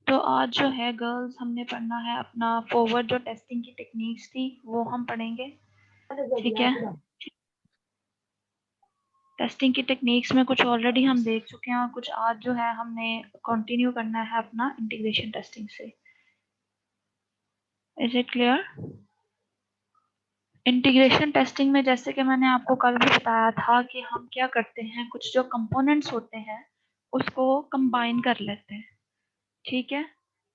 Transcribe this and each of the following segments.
तो आज जो है गर्ल्स हमने पढ़ना है अपना फॉरवर्ड जो टेस्टिंग की टेक्निक्स थी वो हम पढ़ेंगे। ठीक है, टेस्टिंग की टेक्निक्स में कुछ ऑलरेडी हम देख चुके हैं और कुछ आज जो है हमने कंटिन्यू करना है अपना इंटीग्रेशन टेस्टिंग से। Is it clear? Integration testing में जैसे कि मैंने आपको कल भी बताया था कि हम क्या करते हैं, कुछ जो कंपोनेंट्स होते हैं उसको कंबाइन कर लेते हैं। ठीक है,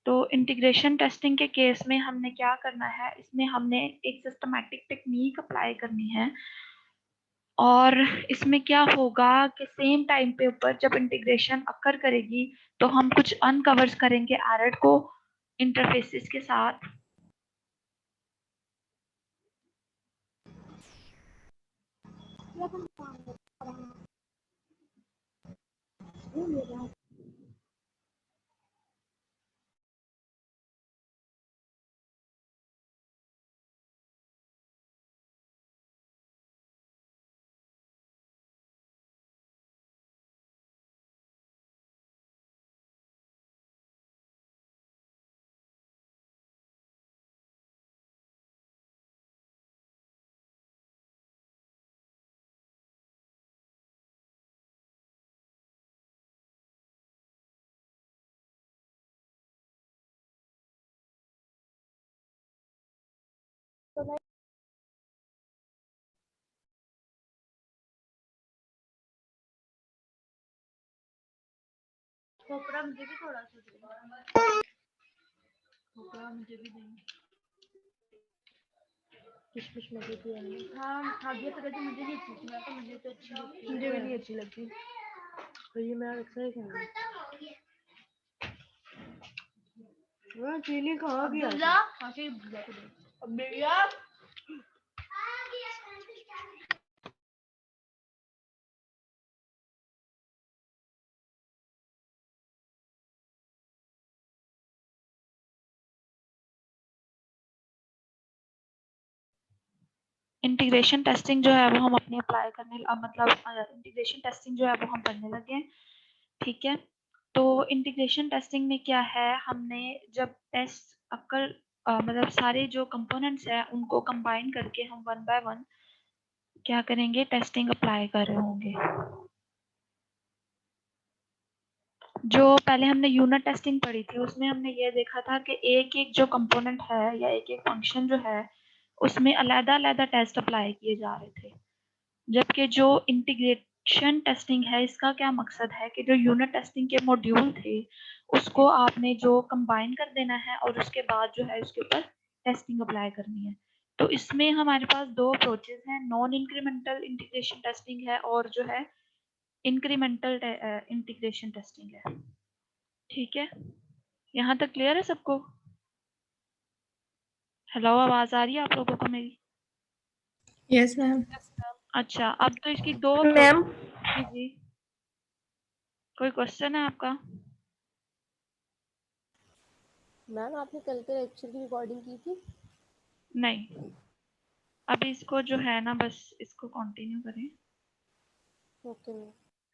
तो इंटीग्रेशन टेस्टिंग के केस में हमने क्या करना है, इसमें हमने एक सिस्टमैटिक टेक्निक अप्लाई करनी है और इसमें क्या होगा कि सेम टाइम पे ऊपर जब इंटीग्रेशन अकर करेगी तो हम कुछ अनकवर्स करेंगे एरर को इंटरफेसेस के साथ। खोपड़ा मुझे भी थोड़ा सा दे, खोपड़ा मुझे भी देंगे। किशमिश मुझे भी है। हाँ खा गया तो कहते मुझे नहीं अच्छी थी, तो मुझे तो अच्छी लगती है। मुझे भी नहीं अच्छी लगती, तो ये मैं अक्सर ही खाऊंगी। हाँ चीनी खा गया अब्दुल्ला इंटीग्रेशन टेस्टिंग जो है वो हम अपने अप्लाई करने मतलब इंटीग्रेशन टेस्टिंग जो है वो हम पढ़ने लगे हैं। ठीक है, तो इंटीग्रेशन टेस्टिंग में क्या है, हमने जब टेस्ट अक्कर मतलब सारे जो कंपोनेंट्स हैं उनको कंबाइन करके हम वन बाय वन क्या करेंगे, टेस्टिंग अप्लाई कर रहे होंगे। जो पहले हमने यूनिट टेस्टिंग पढ़ी थी उसमें हमने ये देखा था कि एक एक जो कंपोनेंट है या एक एक फंक्शन जो है उसमें अलग-अलग टेस्ट अप्लाई किए जा रहे थे, जबकि जो इंटीग्रेशन टेस्टिंग है इसका क्या मकसद है कि जो यूनिट टेस्टिंग के मॉड्यूल थे उसको आपने जो कंबाइन कर देना है और उसके बाद जो है उसके ऊपर टेस्टिंग अप्लाई करनी है। तो इसमें हमारे पास दो अप्रोचेस हैं, नॉन इंक्रीमेंटल इंटीग्रेशन टेस्टिंग है और जो है इंक्रीमेंटल इंटीग्रेशन टेस्टिंग है। ठीक है, यहाँ तक क्लियर है सबको? हेलो, आवाज आ रही है आप लोगों को मेरी? Yes ma'am. अच्छा, अब तो इसकी दो मैम जी जी, कोई क्वेश्चन है आपका? मैम आपने कल के लेक्चर की रिकॉर्डिंग की थी? नहीं, अभी इसको जो है ना बस इसको कंटिन्यू करें। Okay ma'am.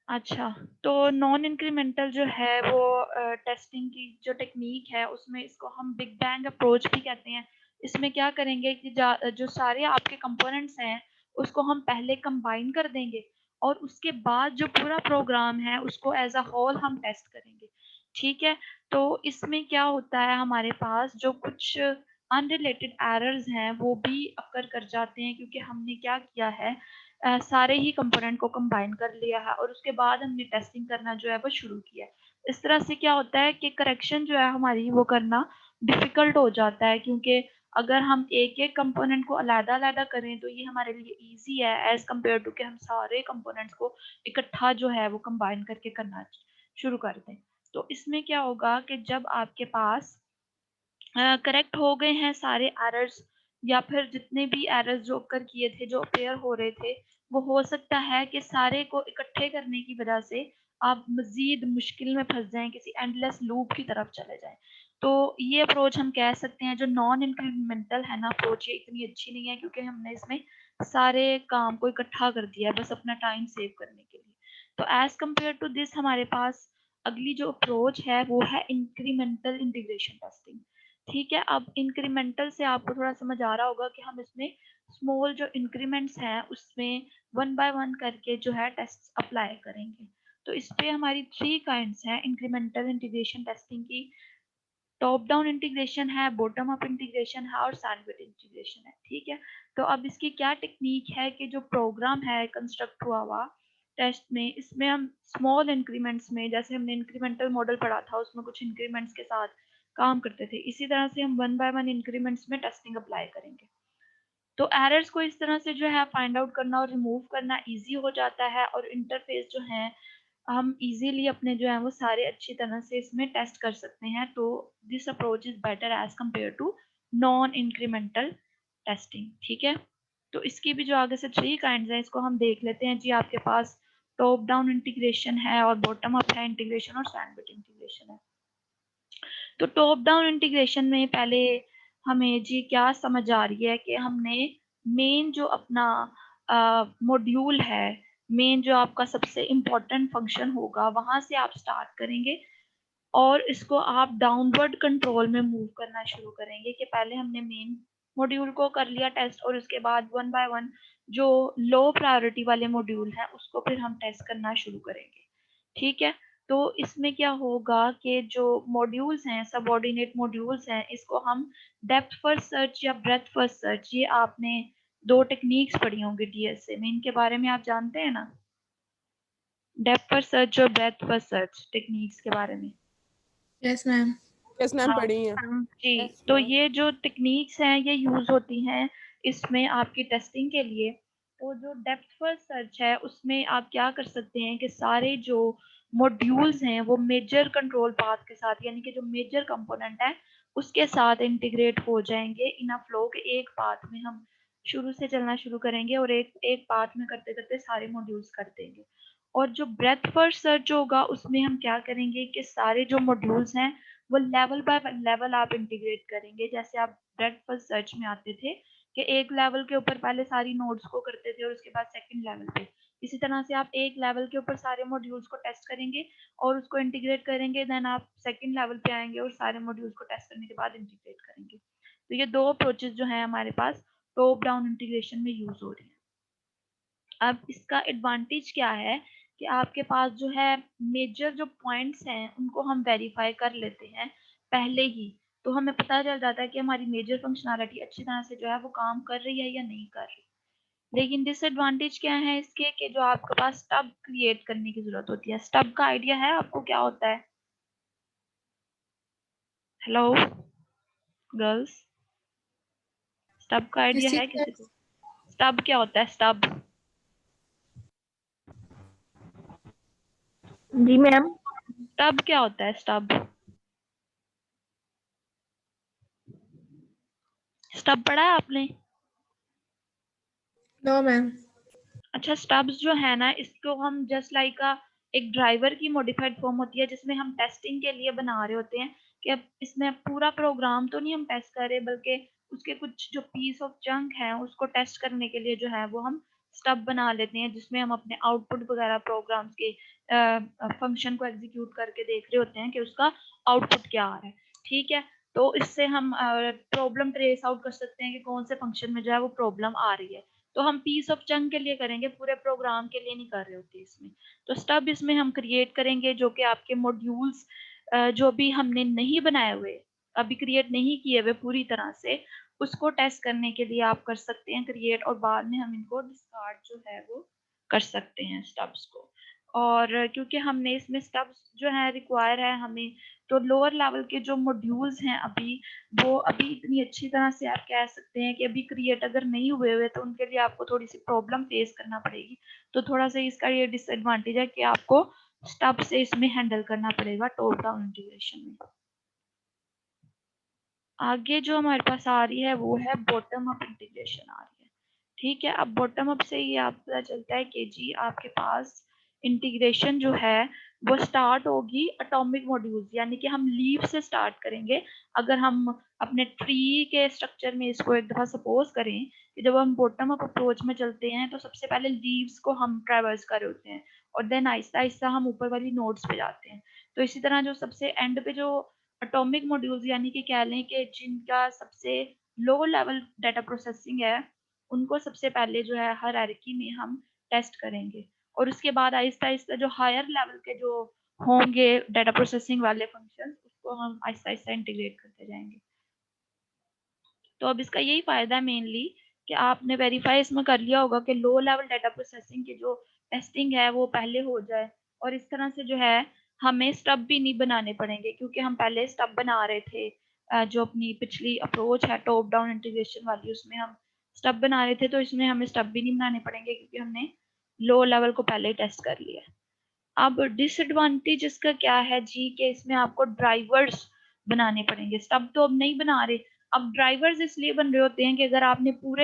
अच्छा, तो नॉन इंक्रीमेंटल जो है वो टेस्टिंग की जो टेक्निक है उसमें इसको हम बिग बैंग अप्रोच भी कहते हैं। इसमें क्या करेंगे कि जो सारे आपके कंपोनेंट्स हैं उसको हम पहले कंबाइन कर देंगे और उसके बाद जो पूरा प्रोग्राम है उसको एज अ होल हम टेस्ट करेंगे। ठीक है, तो इसमें क्या होता है, हमारे पास जो कुछ अनरिलेटेड एरर्स हैं वो भी अकर कर जाते हैं क्योंकि हमने क्या किया है, सारे ही कंपोनेंट को कंबाइन कर लिया है और उसके बाद हमने टेस्टिंग करना जो है वो शुरू किया है। इस तरह से क्या होता है कि करेक्शन जो है हमारी वो करना डिफिकल्ट हो जाता है, क्योंकि अगर हम एक-एक कंपोनेंट को अलग-अलग करें तो ये हमारे लिए ईज़ी है एज़ कम्पेयर टू कि हम सारे कंपोनेंट्स को इकट्ठा जो है वो कंबाइन करके करना शुरू कर दें। तो इसमें क्या होगा कि जब आपके पास करेक्ट हो गए हैं सारे एरर्स या फिर जितने भी एरर्स जो ओकर किए थे, जो अपीयर हो रहे थे, वो हो सकता है कि सारे को इकट्ठे करने की वजह से आप मज़ीद मुश्किल में फँस जाएँ, किसी एंडलेस लूप की तरफ चले जाएँ। तो ये अप्रोच हम कह सकते हैं जो नॉन इंक्रीमेंटल है ना अप्रोच, ये इतनी अच्छी नहीं है क्योंकि हमने इसमें सारे काम को इकट्ठा कर दिया है बस अपना टाइम सेव करने के लिए। तो एज़ कम्पेयर टू दिस हमारे पास अगली जो अप्रोच है वो है इंक्रीमेंटल इंटीग्रेशन टेस्टिंग। ठीक है, अब इंक्रीमेंटल से आपको थोड़ा समझ आ रहा होगा कि हम इसमें स्मॉल जो इंक्रीमेंट्स हैं उसमें वन बाय वन करके जो है टेस्ट अप्लाई करेंगे। तो इस पे हमारी 3 काइंड्स हैं इंक्रीमेंटल इंटीग्रेशन टेस्टिंग की। टॉप डाउन इंटीग्रेशन है, बॉटम अप इंटीग्रेशन है और सैंडविच इंटीग्रेशन है। ठीक है, तो अब इसकी क्या टेक्निक है कि जो प्रोग्राम है कंस्ट्रक्ट हुआ हुआ टेस्ट में, इसमें हम स्मॉल इंक्रीमेंट्स में, जैसे हमने इंक्रीमेंटल मॉडल पढ़ा था उसमें कुछ इंक्रीमेंट्स के साथ काम करते थे, इसी तरह से हम वन बाय वन इंक्रीमेंट्स में टेस्टिंग अप्लाई करेंगे। तो एरर्स को इस तरह से जो है फाइंड आउट करना और रिमूव करना इजी हो जाता है, और इंटरफेस जो है हम इजीली अपने जो है वो सारे अच्छी तरह से इसमें टेस्ट कर सकते हैं। तो this approach is better as compare to non incremental testing. ठीक है, तो इसकी भी जो आगे से 3 काइंड्स हैं इसको हम देख लेते हैं जी। आपके पास टॉप डाउन इंटीग्रेशन है और बॉटम अप है इंटीग्रेशन और सैंडविच इंटीग्रेशन है। तो टॉप डाउन इंटीग्रेशन में पहले हमें जी क्या समझ आ रही है कि हमने मेन जो अपना मॉड्यूल है, मेन जो आपका सबसे इम्पोर्टेंट फंक्शन होगा वहां से आप स्टार्ट करेंगे और इसको आप डाउनवर्ड कंट्रोल में मूव करना शुरू करेंगे कि पहले हमने मेन मॉड्यूल को कर लिया टेस्ट और उसके बाद वन बाय वन जो लो प्रायोरिटी वाले मॉड्यूल हैं उसको फिर हम टेस्ट करना शुरू करेंगे। ठीक है, तो इसमें क्या होगा कि जो मॉड्यूल्स हैं, सबऑर्डिनेट मॉड्यूल्स हैं, इसको हम डेप्थ फर्स्ट सर्च या ब्रेथ फर्स्ट सर्च, ये आपने 2 टेक्निक्स पढ़ी होंगी डीएसए में, इनके बारे में आप जानते हैं ना, डेप्थ फर्स्ट सर्च और ब्रेथ फर्स्ट सर्च टेक्निक्स के बारे में? Yes ma'am. यस मैम, हाँ पढ़ी है। जी, यस तो मैम। ये जो टेक्निक्स हैं ये यूज होती हैं इसमें आपकी टेस्टिंग के लिए। तो जो डेप्थ फर्स्ट सर्च है उसमें आप क्या कर सकते हैं कि सारे जो मॉड्यूल्स हैं वो मेजर कंट्रोल पाथ के साथ, यानी कि जो मेजर कंपोनेंट है उसके साथ इंटीग्रेट हो जाएंगे इन अ फ्लो के एक पाथ में। हम शुरू से चलना शुरू करेंगे और एक एक पाथ में करते करते सारे मॉड्यूल्स कर देंगे। और जो ब्रेथ फर्स्ट सर्च होगा उसमें हम क्या करेंगे कि सारे जो मॉड्यूल्स हैं वो लेवल बाय लेवल आप इंटीग्रेट करेंगे। जैसे आप ब्रेथ फर्स्ट सर्च में आते थे कि एक लेवल के ऊपर पहले सारी नोड्स को करते थे और उसके बाद सेकंड लेवल पे, इसी तरह से आप एक लेवल के ऊपर सारे मॉड्यूल्स को टेस्ट करेंगे और उसको इंटीग्रेट करेंगे, देन आप सेकंड लेवल पे आएंगे और सारे मॉड्यूल्स को टेस्ट करने के बाद इंटीग्रेट करेंगे। तो ये 2 अप्रोचेस जो हैं हमारे पास टॉप डाउन इंटीग्रेशन में यूज हो रही है। अब इसका एडवांटेज क्या है कि आपके पास जो है मेजर जो पॉइंट्स हैं उनको हम वेरीफाई कर लेते हैं पहले ही, तो हमें पता चल जाता है कि हमारी मेजर फंक्शनैलिटी अच्छी तरह से जो है वो काम कर रही है या नहीं कर रही। लेकिन डिसएडवांटेज क्या है इसके कि जो आपके पास स्टब क्रिएट करने की जरूरत होती है। स्टब का आइडिया है आपको क्या होता है? हेलो गर्ल्स, स्टब का आइडिया है किसी को? स्टब क्या होता है? स्टब जी मैम। स्टब क्या होता है? स्टब स्टब पढ़ा है आपने? No ma'am. अच्छा, स्टब्स जो है ना इसको हम जस्ट लाइक एक ड्राइवर की मॉडिफाइड फॉर्म होती है जिसमें हम टेस्टिंग के लिए बना रहे होते हैं कि अब इसमें पूरा प्रोग्राम तो नहीं हम टेस्ट कर रहे बल्कि उसके कुछ जो पीस ऑफ चंक है उसको टेस्ट करने के लिए जो है वो हम स्टब बना लेते हैं, जिसमें हम अपने आउटपुट वगैरह प्रोग्राम्स के फंक्शन को एग्जीक्यूट करके देख रहे होते हैं कि उसका आउटपुट क्या आ रहा है। ठीक है, तो इससे हम प्रॉब्लम ट्रेस आउट कर सकते हैं कि कौन से फंक्शन में जो है वो प्रॉब्लम आ रही है। तो हम पीस ऑफ चंक के लिए करेंगे, पूरे प्रोग्राम के लिए नहीं कर रहे होते इसमें। तो स्टब इसमें हम क्रिएट करेंगे जो कि आपके मॉड्यूल्स जो भी हमने नहीं बनाए हुए, अभी क्रिएट नहीं किए हुए पूरी तरह से, उसको टेस्ट करने के लिए आप कर सकते हैं क्रिएट, और बाद में हम इनको डिस्कार्ड जो है वो कर सकते हैं स्टब्स को। और क्योंकि हमने इसमें स्टब्स जो है रिक्वायर है हमें, तो लोअर लेवल के जो मॉड्यूल्स हैं अभी वो अभी इतनी अच्छी तरह से आप कह सकते हैं कि अभी क्रिएट अगर नहीं हुए हुए तो उनके लिए आपको थोड़ी सी प्रॉब्लम फेस करना पड़ेगी। तो थोड़ा सा इसका ये डिसएडवांटेज है कि आपको स्टब से इसमें हैंडल करना पड़ेगा टॉप डाउन इंटीग्रेशन में। आगे जो हमारे पास आ रही है वो है बॉटम अप इंटीग्रेशन आ रही है। ठीक है, अब बॉटम अप से ये आप पता चलता है कि जी आपके पास इंटीग्रेशन जो है वो स्टार्ट होगी एटॉमिक मॉड्यूल्स, यानी कि हम लीव से स्टार्ट करेंगे। अगर हम अपने ट्री के स्ट्रक्चर में इसको एक दफा सपोज करें कि जब हम बॉटम अप अप्रोच में चलते हैं तो सबसे पहले लीव्स को हम ट्रैवर्स कर रहे होते हैं और देन आहिस्ता आहिस्ता हम ऊपर वाली नोड्स पे जाते हैं। तो इसी तरह जो सबसे एंड पे जो एटॉमिक मॉड्यूल्स यानी कि कह लें कि जिनका सबसे लो लेवल डाटा प्रोसेसिंग है, उनको सबसे पहले जो है हायरार्की में हम टेस्ट करेंगे और उसके बाद आहिस्ता-आहिस्ता जो हायर लेवल के जो होंगे डाटा प्रोसेसिंग वाले फंक्शंस, उसको हम आहिस्ता-आहिस्ता इंटीग्रेट करते जाएँगे। तो अब इसका यही फ़ायदा है मेनली कि आपने वेरीफ़ाई इसमें कर लिया होगा कि लो लेवल डाटा प्रोसेसिंग की जो टेस्टिंग है वो पहले हो जाए और इस तरह से जो है हमें स्टब भी नहीं बनाने पड़ेंगे क्योंकि हम पहले स्टब बना रहे थे जो अपनी पिछली अप्रोच है टॉप डाउन इंटीग्रेशन वाली उसमें हम स्टब बना रहे थे तो इसमें हमें स्टब भी नहीं बनाने पड़ेंगे क्योंकि हमने लो लेवल को पहले ही टेस्ट कर लिया है। अब डिसएडवांटेज इसका क्या है जी कि इसमें आपको ड्राइवर्स बनाने पड़ेंगे। स्टब तो अब नहीं बना रहे। अब ड्राइवर्स इसलिए बन रहे होते हैं कि अगर आपने पूरे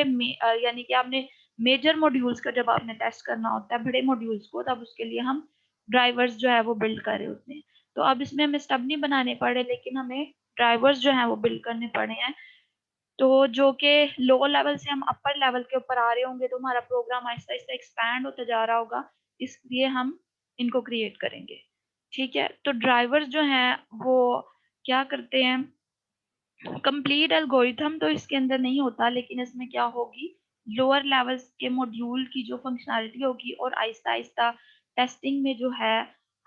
यानी कि आपने मेजर मॉड्यूल्स का जब आपने टेस्ट करना होता है बड़े मॉड्यूल्स को तब उसके लिए हम ड्राइवर्स जो है वो बिल्ड कर रहे होते हैं। तो अब इसमें हमें स्टब नहीं बनाने पड़े लेकिन हमें ड्राइवर्स जो हैं वो बिल्ड करने पड़े हैं। तो जो कि लो लेवल से हम अपर लेवल के ऊपर आ रहे होंगे तो हमारा प्रोग्राम आहिस्ता-आहिस्ता एक्सपैंड होता जा रहा होगा, इसलिए हम इनको क्रिएट करेंगे। ठीक है? तो ड्राइवर्स जो हैं वो क्या करते हैं कंप्लीट एल्गोरिथम तो इसके अंदर नहीं होता लेकिन इसमें क्या होगी लोअर लेवल्स के मॉड्यूल की जो फंक्शनैलिटी होगी और आहिस्ता-आहिस्ता टेस्टिंग में जो है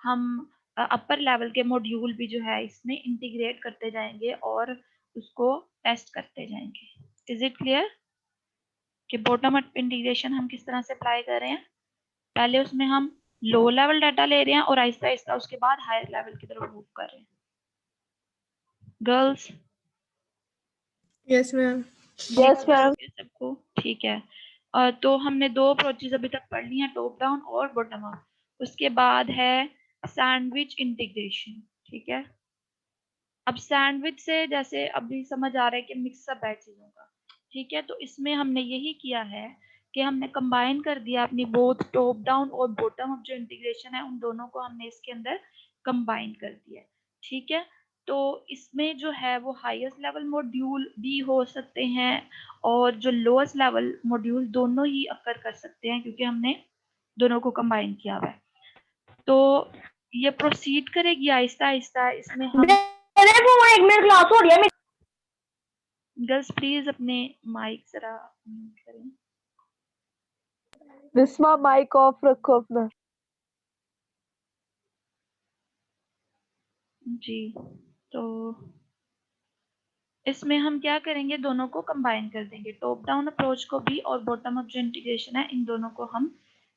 हम अपर लेवल के मॉड्यूल भी जो है इसमें इंटीग्रेट करते जाएँगे और उसको टेस्ट करते जाएँगे। Is it clear? कि बॉटम अप इंटीग्रेशन हम किस तरह से अप्लाई कर रहे हैं? पहले उसमें हम लो लेवल डाटा ले रहे हैं और आहिस्ता-आहिस्ता उसके बाद हायर लेवल की तरफ मूव कर रहे हैं। Girls Yes, ma'am. Yes ma'am. सबको ठीक है। तो हमने 2 अप्रोचेज़ अभी तक पढ़ ली हैं टॉप डाउन और बॉटम अप। उसके बाद है सैंडविच इंटीग्रेशन, ठीक है? अब सैंडविच से जैसे अभी समझ आ रहा है कि मिक्सअप है चीज़ों का, ठीक है? तो इसमें हमने यही किया है कि हमने कंबाइन कर दिया अपनी बोथ टॉप डाउन और बॉटम अप जो इंटीग्रेशन है, उन दोनों को हमने इसके अंदर कंबाइन कर दिया है, ठीक है? तो इसमें जो है वो हाईएस्ट लेवल मॉड्यूल भी हो सकते हैं और जो लोएस्ट लेवल मॉड्यूल दोनों ही अकर कर सकते हैं क्योंकि हमने दोनों को कंबाइन किया हुआ है। तो ये प्रोसीड करेगी आहिस्ता-आहिस्ता इसमें हम मेरे को एक मिनट क्लास हो रही है। गर्ल्स प्लीज अपने माइक जरा म्यूट करें। विस्मा माइक ऑफ रखो अपना। जी, तो इसमें हम क्या करेंगे दोनों को कंबाइन कर देंगे टॉप डाउन अप्रोच को भी और बॉटम अप जो इंटीग्रेशन है इन दोनों को हम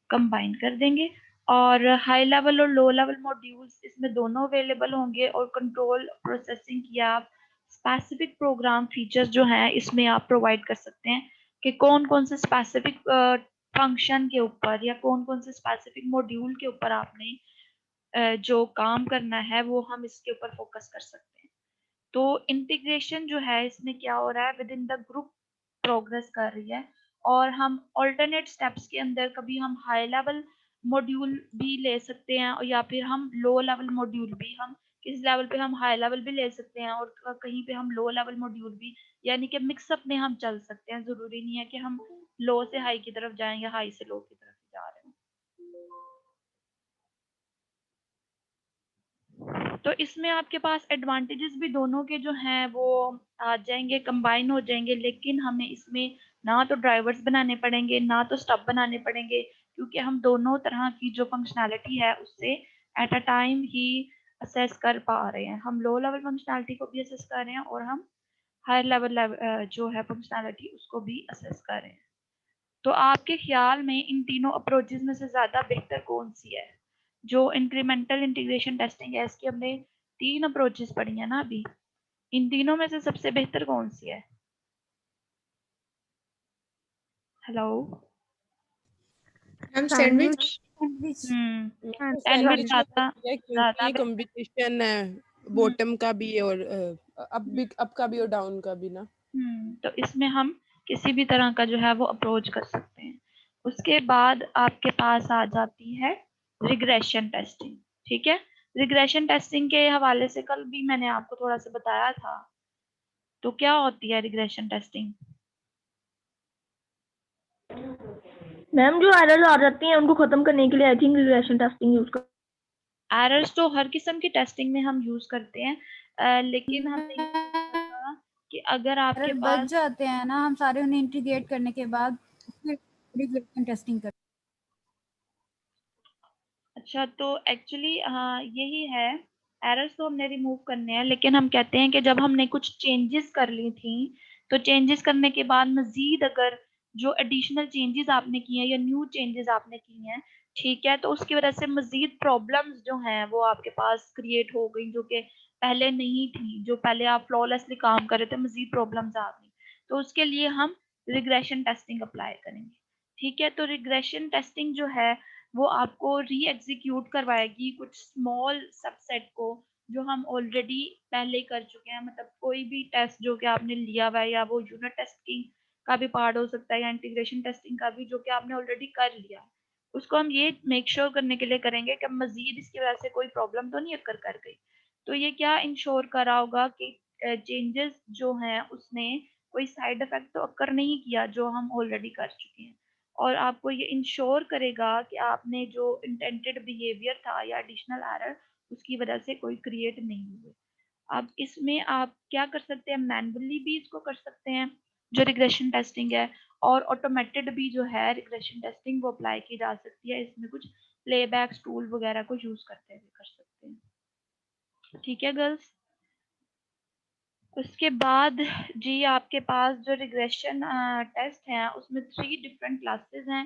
कंबाइन कर देंगे और हाई लेवल और लो लेवल मॉड्यूल्स इसमें दोनों अवेलेबल होंगे और कंट्रोल प्रोसेसिंग की आप स्पेसिफिक प्रोग्राम फीचर्स जो हैं इसमें आप प्रोवाइड कर सकते हैं कि कौन-कौन से स्पेसिफिक फंक्शन के ऊपर या कौन-कौन से स्पेसिफिक मॉड्यूल के ऊपर आपने जो काम करना है वो हम इसके ऊपर फोकस कर सकते हैं। तो इंटीग्रेशन जो है इसमें क्या हो रहा है with in the group progress कर रही है और हम अल्टरनेट स्टेप्स के अंदर कभी हम हाई लेवल मॉड्यूल भी ले सकते हैं और या फिर हम लो लेवल मॉड्यूल भी हम किस लेवल पे हम हाई लेवल भी ले सकते हैं और कहीं पे हम लो लेवल मॉड्यूल भी यानी कि मिक्सअप में हम चल सकते हैं ज़रूरी नहीं है कि हम लो से हाई की तरफ जाएं या हाई से लो की तरफ जा रहे हैं। तो इसमें आपके पास एडवांटेजेस भी दोनों के जो हैं वो आ जाएँगे, कंबाइन हो जाएँगे, लेकिन हमें इसमें ना तो ड्राइवर्स बनाने पड़ेंगे, ना तो स्टब बनाने पड़ेंगे, क्योंकि हम दोनों तरह की जो फंक्शनैलिटी है उससे at a time he assess कर पा रहे हैं। हम लो लेवल फंक्शनैलिटी को भी असेस कर रहे हैं और हम हायर लेवल जो है फंक्शनैलिटी उसको भी असेस कर रहे हैं। तो आपके ख्याल में इन तीनों अप्रोचेज़ में से ज़्यादा बेहतर कौन-सी है? जो इंक्रीमेंटल इंटीग्रेशन टेस्टिंग है इसकी हमने 3 अप्रोचेज़ पढ़ी हैं ना अभी। इन तीनों में से सबसे बेहतर कौन-सी है? हेलो? Ma'am, sandwich. हुँ, सैंडविच सैंडविच में ज़्यादा होती है क्योंकि ज़्यादा ये बेहतर कॉम्बिनेशन है हुँ, बॉटम का भी और अप का भी और डाउन का भी ना। तो इसमें हम किसी भी तरह का जो है वो अप्रोच कर सकते हैं। उसके बाद आपके पास आ जाती है रिग्रेशन टेस्टिंग, ठीक है? रिग्रेशन टेस्टिंग के हवाले से कल भी मैंने आपको थोड़ा-सा बताया था। तो क्या होती है रिग्रेशन टेस्टिंग? मैम जो एरर्स आ जाती हैं उनको खत्म करने के लिए I think regression testing use कर। एरर्स तो हर किस्म की टेस्टिंग में हम यूज करते हैं, लेकिन हमने ये देखा था कि अगर आपके एरर बच पास जाते हैं ना, हम सारे उन्हें इंटीग्रेट करने के बाद फिर रिग्रेशन टेस्टिंग करते अच्छा, तो एक्चुअली हाँ यही है, एरर्स तो हमने रिमूव करने हैं, लेकिन हम कहते हैं कि जब हमने कुछ चेंजेस कर ली थी, तो चेंजेस करने के बाद मजीद अगर जो एडिशनल चेंजेस आपने किए हैं या न्यू चेंजेस आपने किए हैं, ठीक है, तो उसकी वजह से मजीद प्रॉब्लम्स जो हैं वो आपके पास क्रिएट हो गई, जो कि पहले नहीं थी, जो पहले आप फ्लॉलेसली काम कर रहे थे, मजीद प्रॉब्लम्स आ गई, तो उसके लिए हम रिग्रेशन टेस्टिंग अप्लाई करेंगे। ठीक है, तो रिग्रेशन टेस्टिंग जो है वो आपको री एग्जीक्यूट करवाएगी कुछ स्मॉल सबसेट को, जो हम ऑलरेडी पहले कर चुके हैं। मतलब कोई भी टेस्ट जो कि आपने लिया हुआ है, या वो यूनिट टेस्टिंग का भी पार्ट हो सकता है या इंटीग्रेशन टेस्टिंग का भी, जो कि आपने ऑलरेडी कर लिया है, उसको हम ये मेक श्योर करने के लिए करेंगे कि मजीद इसकी वजह से कोई प्रॉब्लम तो नहीं अक्कर कर गई। तो ये क्या इंश्योर करा होगा कि चेंजेस जो हैं उसने कोई साइड इफेक्ट तो अक्कर नहीं किया जो हम ऑलरेडी कर चुके हैं, और आपको ये इंश्योर करेगा कि आपने जो इंटेंटेड बिहेवियर था या एडिशनल एरर उसकी वजह से कोई क्रिएट नहीं हुए। अब इसमें आप क्या कर सकते हैं, मैनुअली भी इसको कर सकते हैं जो रिग्रेशन टेस्टिंग है, और ऑटोमेटेड भी जो है रिग्रेशन टेस्टिंग वो अप्लाई की जा सकती है। इसमें कुछ प्लेबैक टूल वगैरह को यूज करते हुए कर सकते हैं। ठीक है गर्ल्स, उसके बाद जी आपके पास जो रिग्रेशन टेस्ट है उसमें 3 डिफरेंट क्लासेस हैं।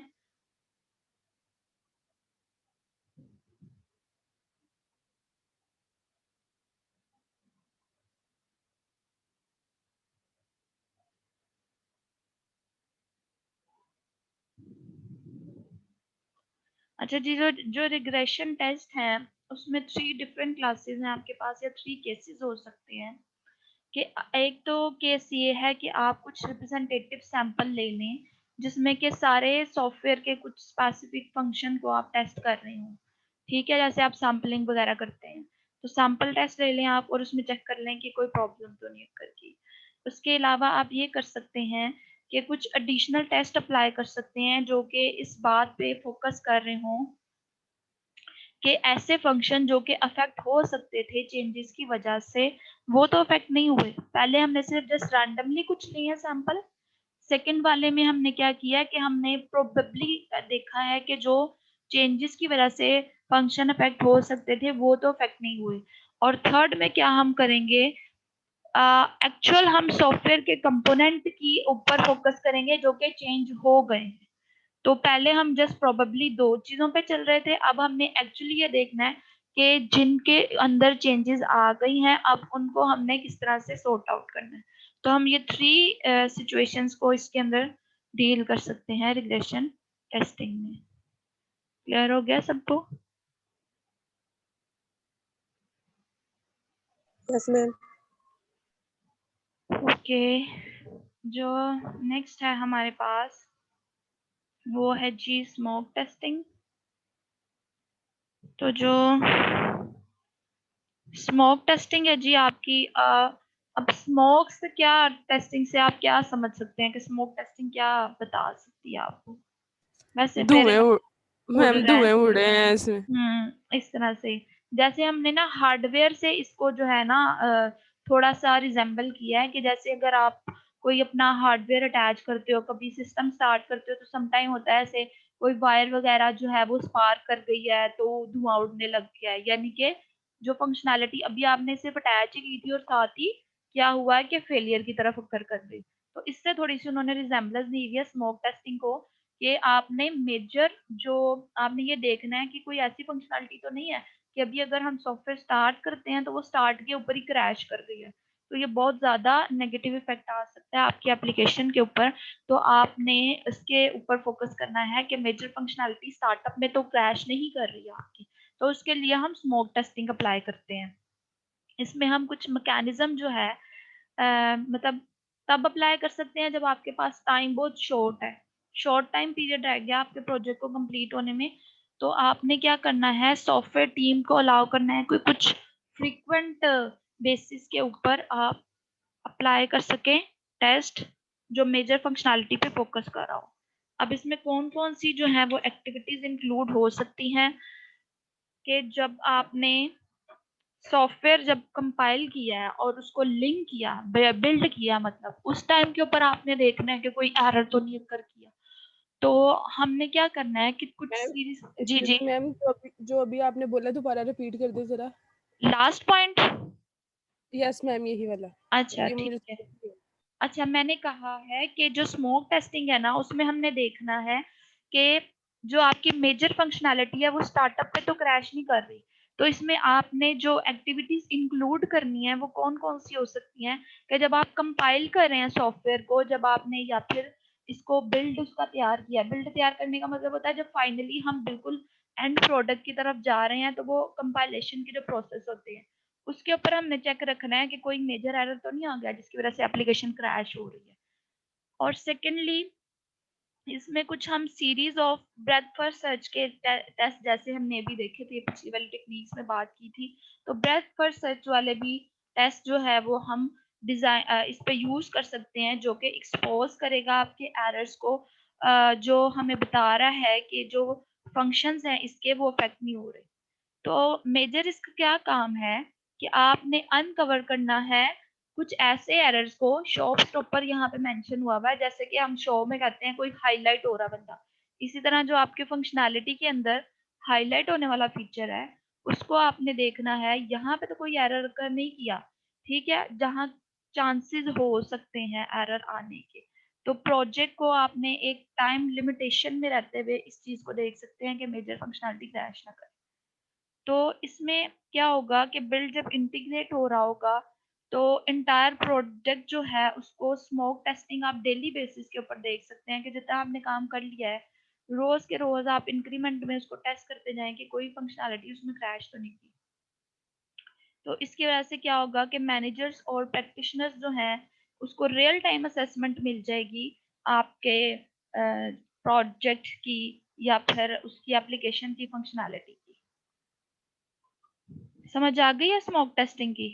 अच्छा जी, जो जो रिग्रेशन टेस्ट है उसमें 3 डिफरेंट क्लासेस हैं आपके पास, या 3 केसेस हो सकते हैं। कि एक तो केस ये है कि आप कुछ रिप्रेजेंटेटिव सैंपल ले लें जिसमें के सारे सॉफ्टवेयर के कुछ स्पेसिफिक फंक्शन को आप टेस्ट कर रहे हो। ठीक है, जैसे आप सैम्पलिंग वगैरह करते हैं, तो सैंपल टेस्ट ले लें आप और उसमें चेक कर लें कि कोई प्रॉब्लम तो नहीं occur की। उसके अलावा आप ये कर सकते हैं कि कुछ एडिशनल टेस्ट अप्लाई कर सकते हैं जो कि इस बात पे फोकस कर रहे हों कि ऐसे फंक्शन जो कि अफेक्ट हो सकते थे चेंजेस की वजह से, वो तो अफेक्ट नहीं हुए। पहले हमने सिर्फ जस्ट रैंडमली कुछ लिए हैं सैंपल। सेकंड वाले में हमने क्या किया कि हमने प्रोबेबली देखा है कि जो चेंजेस की वजह से फंक्शन अफेक्ट हो सकते थे वो तो अफेक्ट नहीं हुए। और थर्ड में क्या हम करेंगे, एक्चुअल हम सॉफ्टवेयर के कंपोनेंट की ऊपर फोकस करेंगे जो कि चेंज हो गए हैं। तो पहले हम जस्ट प्रोबेबली 2 चीज़ों पे चल रहे थे, अब हमने एक्चुअली ये देखना है कि जिनके अंदर चेंजेस आ गई हैं, अब उनको हमने किस तरह से सॉर्ट आउट करना है। तो हम ये 3 सिचुएशंस को इसके अंदर डील कर सकते हैं रिग्रेशन टेस्टिंग में। क्लियर हो गया सबको? Yes ma'am. ओके, जो नेक्स्ट है हमारे पास वो है जी स्मोक टेस्टिंग। तो जो स्मोक टेस्टिंग है जी आपकी, अब स्मोक से क्या, टेस्टिंग से आप क्या समझ सकते हैं कि स्मोक टेस्टिंग क्या बता सकती है आपको? वैसे मेरे धुएं उड़ मैम रहा है। धुएं उड़े हैं इसमें। इस तरह से जैसे हमने ना हार्डवेयर से इसको जो है ना थोड़ा सा रिजेंबल किया है कि जैसे अगर आप कोई अपना हार्डवेयर अटैच करते हो, कभी सिस्टम स्टार्ट करते हो, तो सम टाइम होता है ऐसे कोई वायर वगैरह जो है वो स्पार्क कर गई है तो धुआं उड़ने लग गया है, यानी कि जो फंक्शनैलिटी अभी आपने सिर्फ अटैच ही की थी और साथ ही क्या हुआ है कि फेलियर की तरफ अक्कर कर गई। तो इससे थोड़ी सी उन्होंने रिजेंबलेंस दी हुई है स्मोक टेस्टिंग को, कि आपने मेजर जो आपने ये देखना है कि कोई ऐसी फंक्शनैलिटी तो नहीं है कि अभी अगर हम सॉफ्टवेयर स्टार्ट करते हैं तो वो स्टार्ट के ऊपर ही क्रैश कर गई है, तो ये बहुत ज़्यादा नेगेटिव इफेक्ट आ सकता है आपकी एप्लीकेशन के ऊपर। तो आपने इसके ऊपर फोकस करना है कि मेजर फंक्शनैलिटी स्टार्टअप में तो क्रैश नहीं कर रही है आपकी, तो उसके लिए हम स्मोक टेस्टिंग अप्लाई करते हैं। इसमें हम कुछ मैकेनिज्म जो है मतलब तब अप्लाई कर सकते हैं जब आपके पास टाइम बहुत शॉर्ट है, शॉर्ट टाइम पीरियड रह गया आपके प्रोजेक्ट को कंप्लीट होने में, तो आपने क्या करना है, सॉफ्टवेयर टीम को अलाउ करना है कोई कुछ फ्रीक्वेंट बेसिस के ऊपर आप अप्लाई कर सकें टेस्ट जो मेजर फंक्शनैलिटी पे फोकस कर रहा हो। अब इसमें कौन कौन सी जो है वो एक्टिविटीज इंक्लूड हो सकती हैं, कि जब आपने सॉफ्टवेयर जब कंपाइल किया है और उसको लिंक किया, बिल्ड किया, मतलब उस टाइम के ऊपर आपने देखना है कि कोई एरर तो नहीं कर किया। तो हमने क्या करना है कि कुछ मैम सीरीज। जी एक्सक्यूज जी, मी मैम, जो अभी आपने बोला दोबारा रिपीट कर दे जरा। Last point. यस मैम, यही वाला। अच्छा ये ठीक मुझे है। अच्छा, मैंने कहा है कि जो स्मोक टेस्टिंग है ना, उसमें हमने देखना है कि जो आपकी मेजर फंक्शनैलिटी है वो स्टार्टअप पे तो क्रैश नहीं कर रही। तो इसमें आपने जो एक्टिविटीज इंक्लूड करनी है वो कौन कौन सी हो सकती हैं कि जब आप कंपाइल कर रहे हैं सॉफ्टवेयर को, जब आपने या फिर इसको बिल्ड उसका तैयार किया। बिल्ड तैयार करने का मतलब होता है जब फाइनली हम बिल्कुल एंड प्रोडक्ट की तरफ जा रहे हैं, तो वो कंपाइलेशन की जो प्रोसेस होती है उसके ऊपर हमने चेक रखना है कि कोई मेजर एरर तो नहीं आ गया जिसकी वजह से एप्लीकेशन क्रैश हो रही है। और सेकेंडली, इसमें कुछ हम series of breath first search के टेस्ट जैसे हमने भी देखे थे, पिछली वाली टेक्निक्स में बात की थी, तो ब्रेथ फर्स्ट सर्च वाले भी टेस्ट जो है वो हम डिजाइन इस पे यूज कर सकते हैं, जो कि एक्सपोज करेगा आपके एरर्स को, जो हमें बता रहा है कि जो फंक्शंस हैं इसके वो अफेक्ट नहीं हो रहे। तो मेजर इसका क्या काम है कि आपने अनकवर करना है कुछ ऐसे एरर्स को। शो स्टॉपर यहाँ पे मेंशन हुआ है, जैसे कि हम शो में कहते हैं कोई हाईलाइट हो रहा बंदा, इसी तरह जो आपके फंक्शनैलिटी के अंदर हाईलाइट होने वाला फीचर है उसको आपने देखना है। यहाँ पे तो कोई एरर कर नहीं किया, ठीक है, जहाँ चांसेस हो सकते हैं एरर आने के। तो प्रोजेक्ट को आपने एक टाइम लिमिटेशन में रहते हुए इस चीज को देख सकते हैं कि मेजर फंक्शनैलिटी क्रैश ना करे। तो इसमें क्या होगा कि बिल्ड जब इंटीग्रेट हो रहा होगा तो इंटायर प्रोडक्ट जो है उसको स्मोक टेस्टिंग आप डेली बेसिस के ऊपर देख सकते हैं कि जितना आपने काम कर लिया है रोज के रोज आप इंक्रीमेंट में उसको टेस्ट करते जाएं कि कोई फंक्शनैलिटी उसमें क्रैश तो नहीं की। तो इसकी वजह से क्या होगा कि मैनेजर्स और प्रैक्टिशनर्स जो हैं उसको रियल टाइम असेसमेंट मिल जाएगी आपके प्रोजेक्ट की या फिर उसकी एप्लीकेशन की फंक्शनैलिटी की। समझ आ गई है स्मोक टेस्टिंग की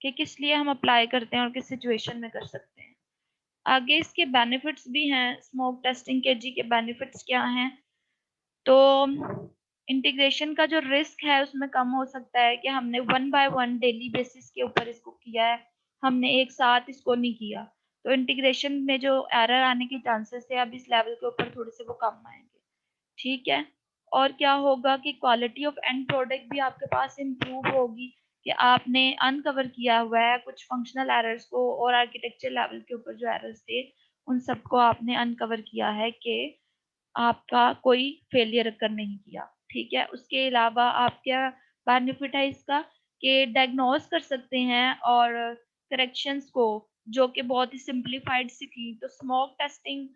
कि किस लिए हम अप्लाई करते हैं और किस सिचुएशन में कर सकते हैं। आगे इसके बेनिफिट्स भी हैं स्मोक टेस्टिंग के। जी के बेनिफिट्स क्या हैं? तो इंटीग्रेशन का जो रिस्क है उसमें कम हो सकता है कि हमने 1 बाय 1 डेली बेसिस के ऊपर इसको किया है, हमने एक साथ इसको नहीं किया। तो इंटीग्रेशन में जो एरर आने की चांसेस है अब इस लेवल के ऊपर थोड़े से वो कम आएंगे, ठीक है। और क्या होगा कि क्वालिटी ऑफ एंड प्रोडक्ट भी आपके पास इम्प्रूव होगी कि आपने अनकवर किया हुआ है कुछ फंक्शनल एरर्स को और आर्किटेक्चर लेवल के ऊपर जो एरर्स थे उन सबको आपने अनकवर किया है कि आपका कोई फेलियर कर नहीं किया, ठीक है। उसके अलावा आप क्या बेनिफिट है इसका कि डायग्नोज कर सकते हैं और करेक्शंस को, जो कि बहुत ही सिंपलीफाइड सी थी। तो स्मोक टेस्टिंग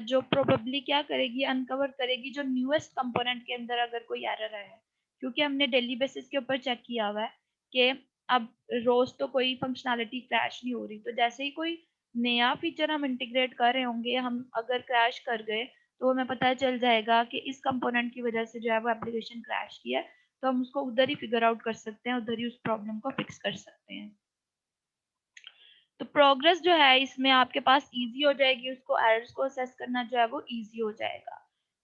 जो प्रोबेबली क्या करेगी, अनकवर करेगी जो न्यूएस्ट कंपोनेंट के अंदर अगर कोई एरर है, क्योंकि हमने डेली बेसिस के ऊपर चेक किया हुआ है कि अब रोज तो कोई फंक्शनैलिटी क्रैश नहीं हो रही। तो जैसे ही कोई नया फीचर हम इंटीग्रेट कर रहे होंगे, हम अगर क्रैश कर गए तो हमें पता चल जाएगा कि इस कंपोनेंट की वजह से जो है वो एप्लीकेशन क्रैश किया है, तो हम उसको उधर ही फिगर आउट कर सकते हैं, उधर ही उस प्रॉब्लम को फिक्स कर सकते हैं। तो प्रोग्रेस जो है इसमें आपके पास इजी हो जाएगी, उसको एरर्स को असेस करना जो है वो इजी हो जाएगा।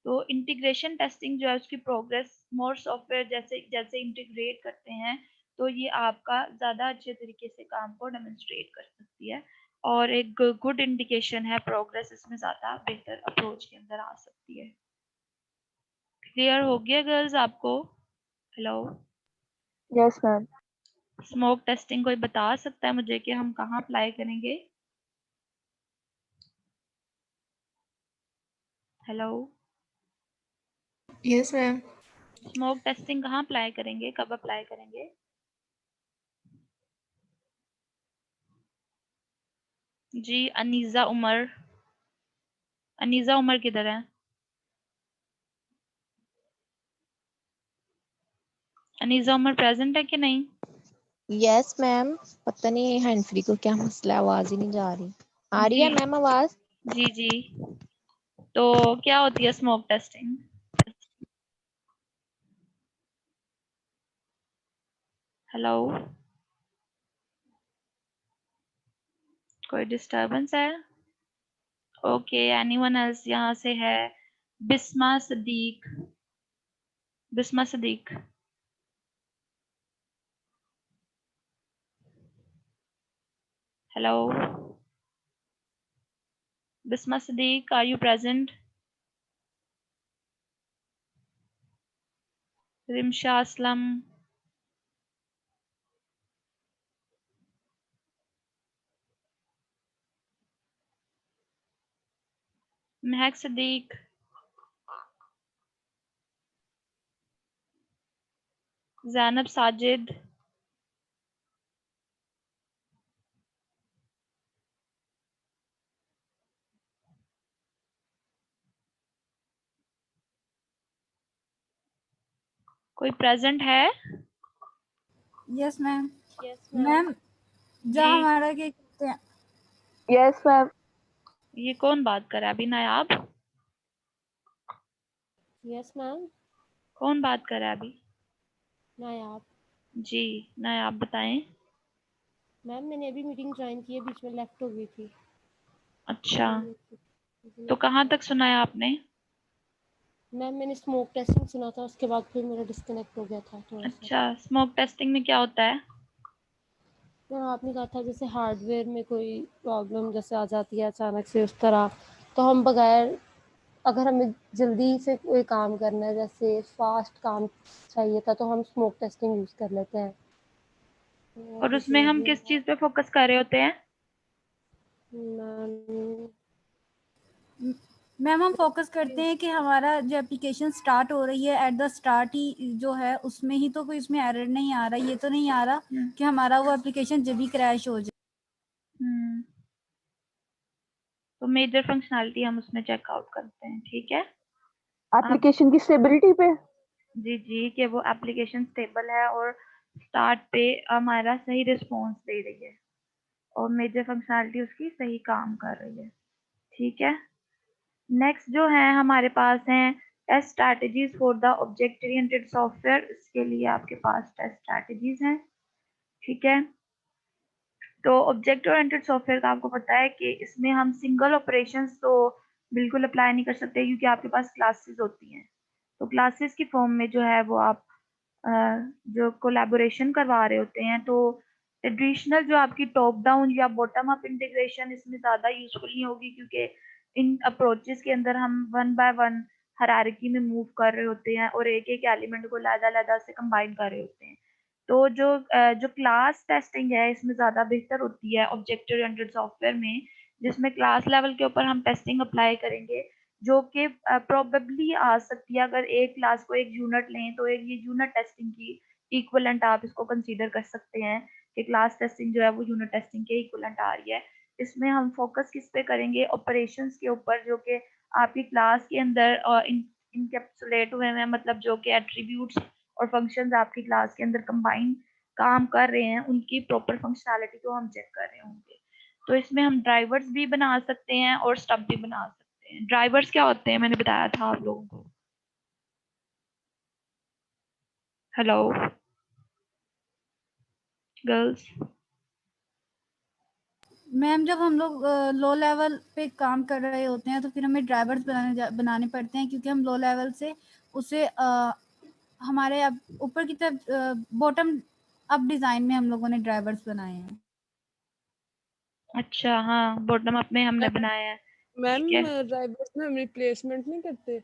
तो इंटीग्रेशन टेस्टिंग जो है उसकी प्रोग्रेस मोर सॉफ्टवेयर जैसे जैसे इंटीग्रेट करते हैं तो ये आपका ज़्यादा अच्छे तरीके से काम को डेमोन्स्ट्रेट कर सकती है और एक गुड इंडिकेशन है प्रोग्रेस इसमें ज़्यादा बेहतर अप्रोच के अंदर आ सकती है। क्लियर हो गया गर्ल्स आपको? Hello, yes ma'am. Smoke testing कोई बता सकता है मुझे कि हम कहाँ अप्लाई करेंगे? Hello, yes ma'am. Smoke testing कहाँ अप्लाई करेंगे, कब अप्लाई करेंगे? जी, अनीजा उमर। अनीजा उमर किधर है? अनीजा उमर प्रेजेंट है कि नहीं? यस मैम, पता नहीं हैंड फ्री को क्या मसला है, आवाज ही नहीं जा रही। आ रही है जी मैम आवाज? जी जी। तो क्या होती है स्मोक टेस्टिंग? हेलो, कोई डिस्टरबेंस है? ओके, एनीवन एल्स यहाँ से है? Bisma Sadiq, Bisma Sadiq. Hello Bisma Sadiq, are you present? Rimsha Aslam, Mahak Sadiq, Zainab Sajid, कोई प्रेजेंट है? Yes ma'am. Yes ma'am. Ma'am जो जी, हमारा क्या कहते हैं, यस मैम। ये कौन बात कर रहा है? अभी नायाब? Yes ma'am. कौन बात कर रहा है अभी? नायाब। जी, नायाब बताएं। मैम मैंने अभी मीटिंग ज्वाइन की है, बीच में लेफ्ट हो गई थी। अच्छा, जी तो कहाँ तक सुना है आपने? मैम, मैंने स्मोक टेस्टिंग सुना था, उसके बाद फिर मेरा डिस्कनेक्ट हो गया था थोड़ा सा। अच्छा, स्मोक टेस्टिंग में क्या होता है? मैम आपने कहा था जैसे हार्डवेयर में कोई प्रॉब्लम जैसे आ जाती है अचानक से उस तरह, तो हम बगैर, अगर हमें जल्दी से कोई काम करना है, जैसे फास्ट काम चाहिए था, तो हम स्मोक टेस्टिंग यूज़ कर लेते हैं। और जैसे उसमें हम ये किस चीज़ पे फोकस कर रहे होते हैं? मैम मैम हम फोकस करते हैं कि हमारा जो एप्लीकेशन स्टार्ट हो रही है एट द स्टार्ट ही जो है उसमें ही तो कोई इसमें एरर नहीं आ रहा, ये तो नहीं आ रहा कि हमारा वो एप्लीकेशन जब भी क्रैश हो जाए। हम्म, तो मेजर फंक्शनैलिटी हम उसमें चेकआउट करते हैं, ठीक है? आप एप्लीकेशन की स्टेबिलिटी पे। जी जी, कि वो एप्लीकेशन स्टेबल है और स्टार्ट पे हमारा सही रिस्पॉन्स दे रही है और मेजर फंक्शनैलिटी उसकी सही काम कर रही है, ठीक है? नेक्स्ट जो है हमारे पास हैं test strategies for the object oriented software. इसके लिए आपके पास टेस्ट स्ट्रैटेजीज हैं, ठीक है? तो ऑब्जेक्ट ओरिएंटेड सॉफ्टवेयर का आपको पता है कि इसमें हम सिंगल ऑपरेशंस तो बिल्कुल अप्लाई नहीं कर सकते क्योंकि आपके पास क्लासेस होती हैं। तो क्लासेस की फॉर्म में जो है वो आप अ, जो कोलैबोरेशन करवा रहे होते हैं, तो ट्रेडिशनल जो आपकी टॉप डाउन या बॉटम अप इंटीग्रेशन इसमें ज़्यादा यूज़फुल नहीं होगी क्योंकि इन अप्रोचेस के अंदर हम वन बाय वन हायरार्की में मूव कर रहे होते हैं और एक-एक एलिमेंट को अलग-अलग से कंबाइन कर रहे होते हैं। तो जो क्लास टेस्टिंग है इसमें ज़्यादा बेहतर होती है ऑब्जेक्ट ओरिएंटेड सॉफ्टवेयर में, जिसमें क्लास लेवल के ऊपर हम टेस्टिंग अप्लाई करेंगे, जो कि प्रोबेबली आ सकती है। अगर एक क्लास को एक यूनिट लें तो एक ये यूनिट टेस्टिंग की इक्विवेलेंट आप इसको कंसीडर कर सकते हैं कि क्लास टेस्टिंग जो है वो यूनिट टेस्टिंग के इक्विवेलेंट आ रही है। इसमें हम फोकस किस पे करेंगे? ऑपरेशंस के ऊपर, जो कि आपकी क्लास के अंदर इनकैप्सुलेट हुए हैं, मतलब जो कि एट्रीब्यूट्स और फंक्शंस आपकी क्लास के अंदर कंबाइन काम कर रहे हैं, उनकी प्रॉपर फंक्शनैलिटी को हम चेक कर रहे होंगे। तो इसमें हम ड्राइवर्स भी बना सकते हैं और स्टब भी बना सकते हैं। ड्राइवर्स क्या होते हैं मैंने बताया था आप लोगों को। Hello girls. मैम जब हम लोग लो लेवल पे काम कर रहे होते हैं तो फिर हमें ड्राइवर्स बनाने पड़ते हैं क्योंकि हम लो लेवल से उसे हमारे ऊपर की तरफ बॉटम अप डिजाइन में हम लोगों ने ड्राइवर्स बनाए हैं। अच्छा, हाँ, बॉटम अप में हमने बनाया है, मैम ठीक है। ड्राइवर्स में हम रिप्लेसमेंट नहीं करते।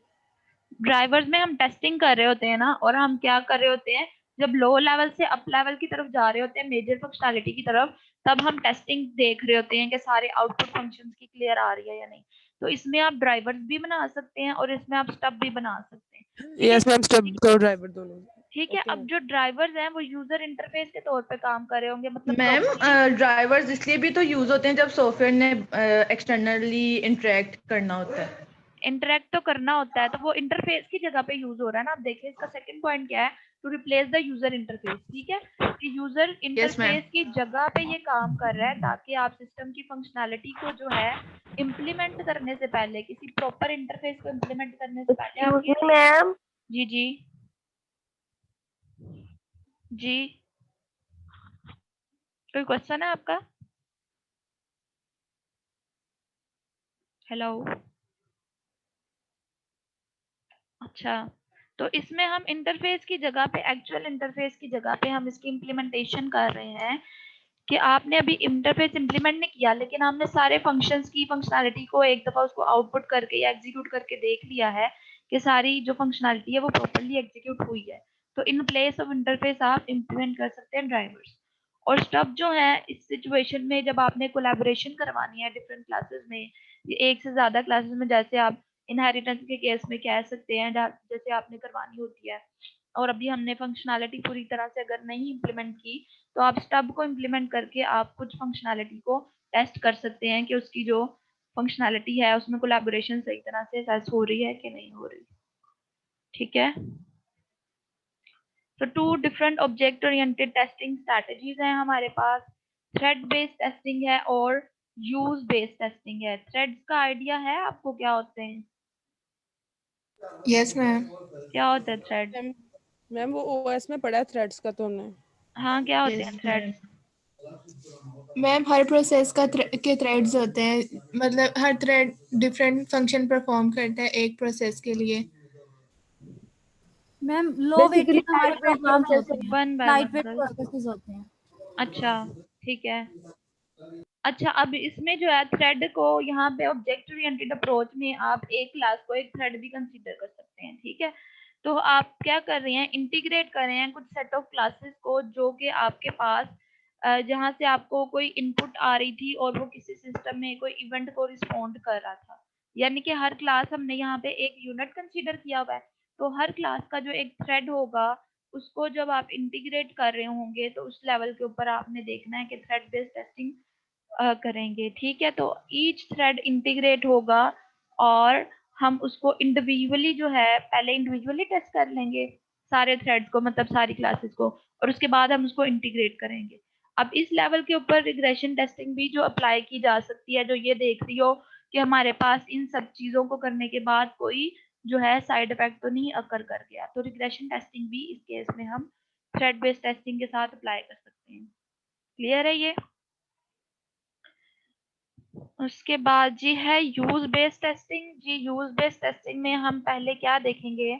ड्राइवर्स में हम टेस्टिंग कर रहे होते हैं ना, और हम क्या कर रहे होते हैं, जब लो लेवल से अप लेवल की तरफ जा रहे होते हैं मेजर फंक्शनैलिटी की तरफ, तब हम टेस्टिंग देख रहे होते हैं कि सारे आउटपुट फंक्शंस की क्लियर आ रही है या नहीं। तो इसमें आप ड्राइवर्स भी बना सकते हैं और इसमें आप स्टब भी बना सकते हैं, ठीक है? यस मैम, स्टब को ड्राइवर दोनों। ठीक है, ओके अब मैम। जो ड्राइवर्स हैं वो यूजर इंटरफेस के तौर पे काम कर रहे होंगे, मतलब मैम प्रॉपर्ली ड्राइवर्स इसलिए भी तो यूज होते हैं जब सॉफ्टवेयर ने एक्सटर्नली इंटरेक्ट करना होता है। इंटरेक्ट तो करना होता है, तो वो इंटरफेस की जगह पे यूज हो रहा है ना। आप देखिए इसका सेकंड पॉइंट क्या है, to replace the user interface, ठीक है? कि यूजर यस मैम। इंटरफेस की जगह पे ये काम कर रहा है ताकि आप सिस्टम की फंक्शनैलिटी को जो है इम्प्लीमेंट करने से पहले, किसी प्रॉपर इंटरफेस को इम्प्लीमेंट करने से पहले आप एक्सक्यूज मी मैम। जी जी जी, कोई क्वेश्चन है आपका? हेलो, अच्छा, तो इसमें हम इंटरफेस की जगह पे, एक्चुअल इंटरफेस की जगह पे हम इसकी इम्प्लीमेंटेशन कर रहे हैं कि आपने अभी इंटरफेस इम्प्लीमेंट नहीं किया, लेकिन हमने सारे फंक्शंस की फंक्शनैलिटी को एक दफ़ा उसको आउटपुट करके या एग्जीक्यूट करके देख लिया है कि सारी जो फंक्शनैलिटी है वो प्रॉपर्ली एग्जीक्यूट हुई है। तो इन प्लेस ऑफ इंटरफेस आप इम्प्लीमेंट कर सकते हैं ड्राइवर्स। और स्टब जो है इस सिचुएशन में जब आपने कोलैबोरेशन करवानी है डिफरेंट क्लासेस में, एक से ज़्यादा क्लासेस में, जैसे आप इनहेरिटेंस के केस में कह सकते हैं, जैसे आपने करवानी होती है, और अभी हमने फंक्शनैलिटी पूरी तरह से अगर नहीं इम्प्लीमेंट की, तो आप स्टब को इम्प्लीमेंट करके आप कुछ फंक्शनैलिटी को टेस्ट कर सकते हैं कि उसकी जो फंक्शनैलिटी है उसमें कोलैबोरेशन सही तरह से असेस हो रही है कि नहीं हो रही। ठीक है, तो 2 different object oriented testing strategies हैं हमारे पास। थ्रेड बेस्ड टेस्टिंग है और यूज बेस्ड टेस्टिंग है। थ्रेड्स का आइडिया है आपको क्या होते हैं? Yes ma'am. क्या होता है थ्रेड? मैम वो ओएस में पढ़ा है थ्रेड्स का तो हमने। हाँ, क्या होते हैं थ्रेड्स? मैम हर प्रोसेस का के थ्रेड्स होते हैं, मतलब हर थ्रेड डिफरेंट फंक्शन परफॉर्म करता है एक प्रोसेस के लिए। मैम लो बेसिकली वेटेड हमारे प्रोसेस होते हैं, one by light one weight girls. Processes होते हैं। अच्छा, ठीक है। अच्छा, अब इसमें जो है थ्रेड को यहाँ पे ऑब्जेक्ट ओरिएंटेड अप्रोच में आप एक क्लास को एक थ्रेड भी कंसीडर कर सकते हैं। ठीक है, तो आप क्या कर रहे हैं, इंटीग्रेट कर रहे हैं कुछ सेट ऑफ क्लासेस को जो कि आपके पास जहाँ से आपको कोई इनपुट आ रही थी और वो किसी सिस्टम में कोई इवेंट को रिस्पॉन्ड कर रहा था। यानी कि हर क्लास हमने यहाँ पे एक यूनिट कंसीडर किया हुआ है। तो हर क्लास का जो एक थ्रेड होगा उसको जब आप इंटीग्रेट कर रहे होंगे तो उस लेवल के ऊपर आपने देखना है कि थ्रेड बेस्ड टेस्टिंग करेंगे। ठीक है, तो ईच थ्रेड इंटीग्रेट होगा और हम उसको इंडिविजुअली जो है पहले इंडिविजुअली टेस्ट कर लेंगे सारे थ्रेड्स को, मतलब सारी क्लासेस को, और उसके बाद हम उसको इंटीग्रेट करेंगे। अब इस लेवल के ऊपर रिग्रेशन टेस्टिंग भी जो अप्लाई की जा सकती है, जो ये देख रही हो कि हमारे पास इन सब चीज़ों को करने के बाद कोई जो है साइड इफेक्ट तो नहीं अकर कर गया, तो रिग्रेशन टेस्टिंग भी इस केस में हम थ्रेड बेस्ड टेस्टिंग के साथ अप्लाई कर सकते हैं। क्लियर है ये? उसके बाद जी है यूज बेस्ड टेस्टिंग। जी यूज बेस्ड टेस्टिंग में हम पहले क्या देखेंगे,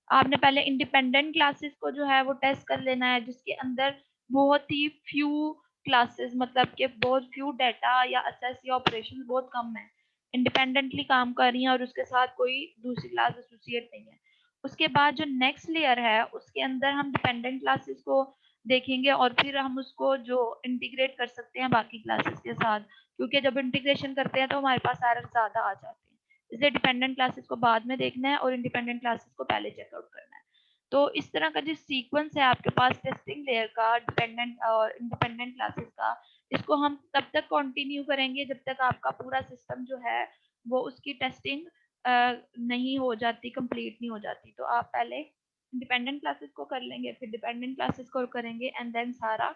आपने पहले इंडिपेंडेंट क्लासेस को जो है वो टेस्ट कर लेना है जिसके अंदर बहुत ही फ्यू क्लासेस, मतलब कि बहुत फ्यू डाटा या असेस या ऑपरेशन बहुत कम है, इंडिपेंडेंटली काम कर रही हैं और उसके साथ कोई दूसरी क्लास एसोसिएट नहीं है। उसके बाद जो नेक्स्ट लेयर है उसके अंदर हम डिपेंडेंट क्लासेस को देखेंगे और फिर हम उसको जो इंटीग्रेट कर सकते हैं बाकी क्लासेस के साथ, क्योंकि जब इंटीग्रेशन करते हैं तो हमारे पास एरर ज़्यादा आ जाते हैं, इसलिए डिपेंडेंट क्लासेस को बाद में देखना है और इंडिपेंडेंट क्लासेस को पहले चेकआउट करना है। तो इस तरह का जो सीक्वेंस है आपके पास टेस्टिंग लेयर का, डिपेंडेंट और इंडिपेंडेंट क्लासेस का, इसको हम तब तक कंटिन्यू करेंगे जब तक आपका पूरा सिस्टम जो है वो उसकी टेस्टिंग नहीं हो जाती, कंप्लीट नहीं हो जाती। तो आप पहले इंडिपेंडेंट क्लासेस को कर लेंगे, फिर डिपेंडेंट क्लासेस को करेंगे, एंड देन सारा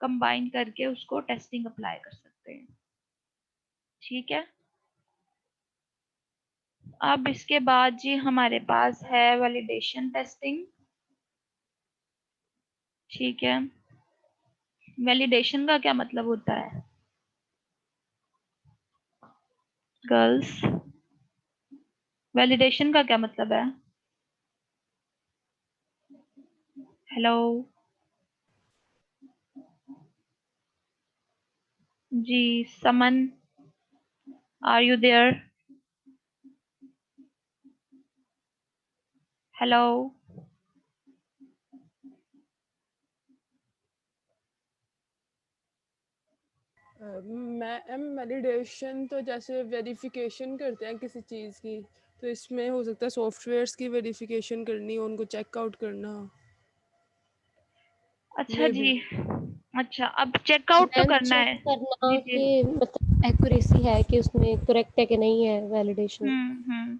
कंबाइन करके उसको टेस्टिंग अप्लाई कर सकते हैं। ठीक है, अब इसके बाद जी हमारे पास है वैलिडेशन टेस्टिंग। ठीक है, वैलिडेशन का क्या मतलब होता है गर्ल्स? वैलिडेशन का क्या मतलब है? हेलो जी, Saman, are you there? Hello ma'am validation तो जैसे वेरिफिकेशन करते हैं किसी चीज़ की, तो इसमें हो सकता है सॉफ्टवेयर्स की वेरिफिकेशन करनी हो, उनको चेकआउट करना। अच्छा मे जी, बी अच्छा अब चेकआउट तो मैम करना चेक है। करना जी जी, कि मतलब एक्यूरेसी है कि उसमें करेक्ट है कि नहीं है वैलिडेशन।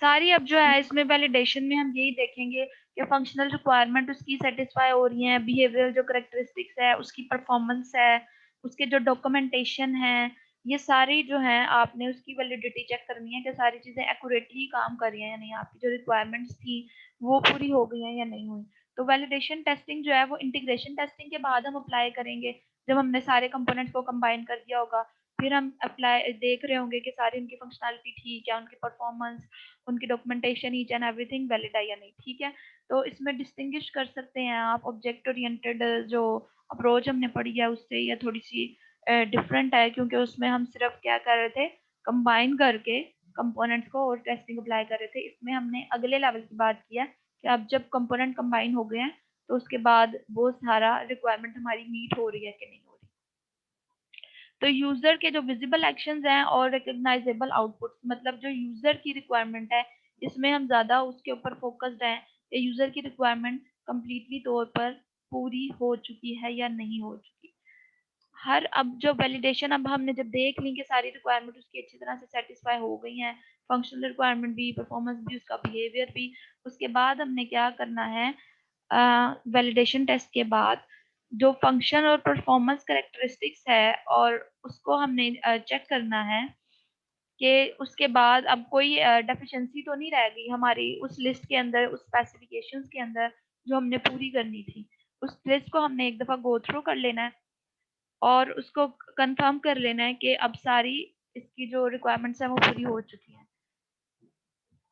सारी अब जो है इसमें वैलिडेशन में हम यही देखेंगे कि फंक्शनल रिक्वायरमेंट उसकी सेटिस्फाई हो रही हैं, बिहेवियरल जो करेक्टरिस्टिक्स है, उसकी परफॉर्मेंस है, उसके जो डॉक्यूमेंटेशन है, ये सारी जो है आपने उसकी वैलिडिटी चेक करनी है कि सारी चीज़ें एक्यूरेटली काम कर रही हैं या नहीं, आपकी जो रिक्वायरमेंट्स थी वो पूरी हो गई हैं या नहीं हुई। तो वैलिडेशन टेस्टिंग जो है वो इंटीग्रेशन टेस्टिंग के बाद हम अप्लाई करेंगे, जब हमने सारे कंपोनेंट्स को कंबाइन कर दिया होगा। फिर हम अप्लाई देख रहे होंगे कि सारी उनकी फंक्शनैलिटी ठीक है, उनकी परफॉर्मेंस, उनकी documentation, each and everything valid है या नहीं, ठीक है। तो इसमें डिस्टिंग्विश कर सकते हैं आप ऑब्जेक्ट ओरिएंटेड जो अप्रोच हमने पढ़ी है उससे, या थोड़ी सी डिफरेंट है, क्योंकि उसमें हम सिर्फ क्या कर रहे थे, कंबाइन करके कंपोनेंट्स को और टेस्टिंग अप्लाई कर रहे थे। इसमें हमने अगले लेवल की बात की है कि अब जब कंपोनेंट कंबाइन हो गए हैं तो उसके बाद वो सारा रिक्वायरमेंट हमारी मीट हो रही है कि नहीं हो रही। तो यूजर के जो विजिबल एक्शंस हैं और रिकॉग्नाइजेबल आउटपुट, मतलब जो यूजर की रिक्वायरमेंट है, इसमें हम ज्यादा उसके ऊपर फोकस्ड हैं कि यूजर की रिक्वायरमेंट कंप्लीटली तौर पर पूरी हो चुकी है या नहीं हो चुकी। हर अब जो वैलिडेशन, अब हमने जब देख ली कि सारी रिक्वायरमेंट उसकी अच्छी तरह से सेटिस्फाई हो गई हैं, फंक्शनल रिक्वायरमेंट भी, परफॉर्मेंस भी, उसका बिहेवियर भी, उसके बाद हमने क्या करना है, वैलिडेशन टेस्ट के बाद जो फंक्शन और परफॉर्मेंस कैरेक्टरिस्टिक्स है और उसको हमने चेक करना है कि उसके बाद अब कोई डेफिशिएंसी तो नहीं रह गई हमारी उस लिस्ट के अंदर, उस स्पेसिफिकेशंस के अंदर जो हमने पूरी करनी थी। उस लिस्ट को हमने एक दफ़ा गो थ्रू कर लेना है और उसको कंफर्म कर लेना है कि अब सारी इसकी जो रिक्वायरमेंट्स हैं वो पूरी हो चुकी हैं।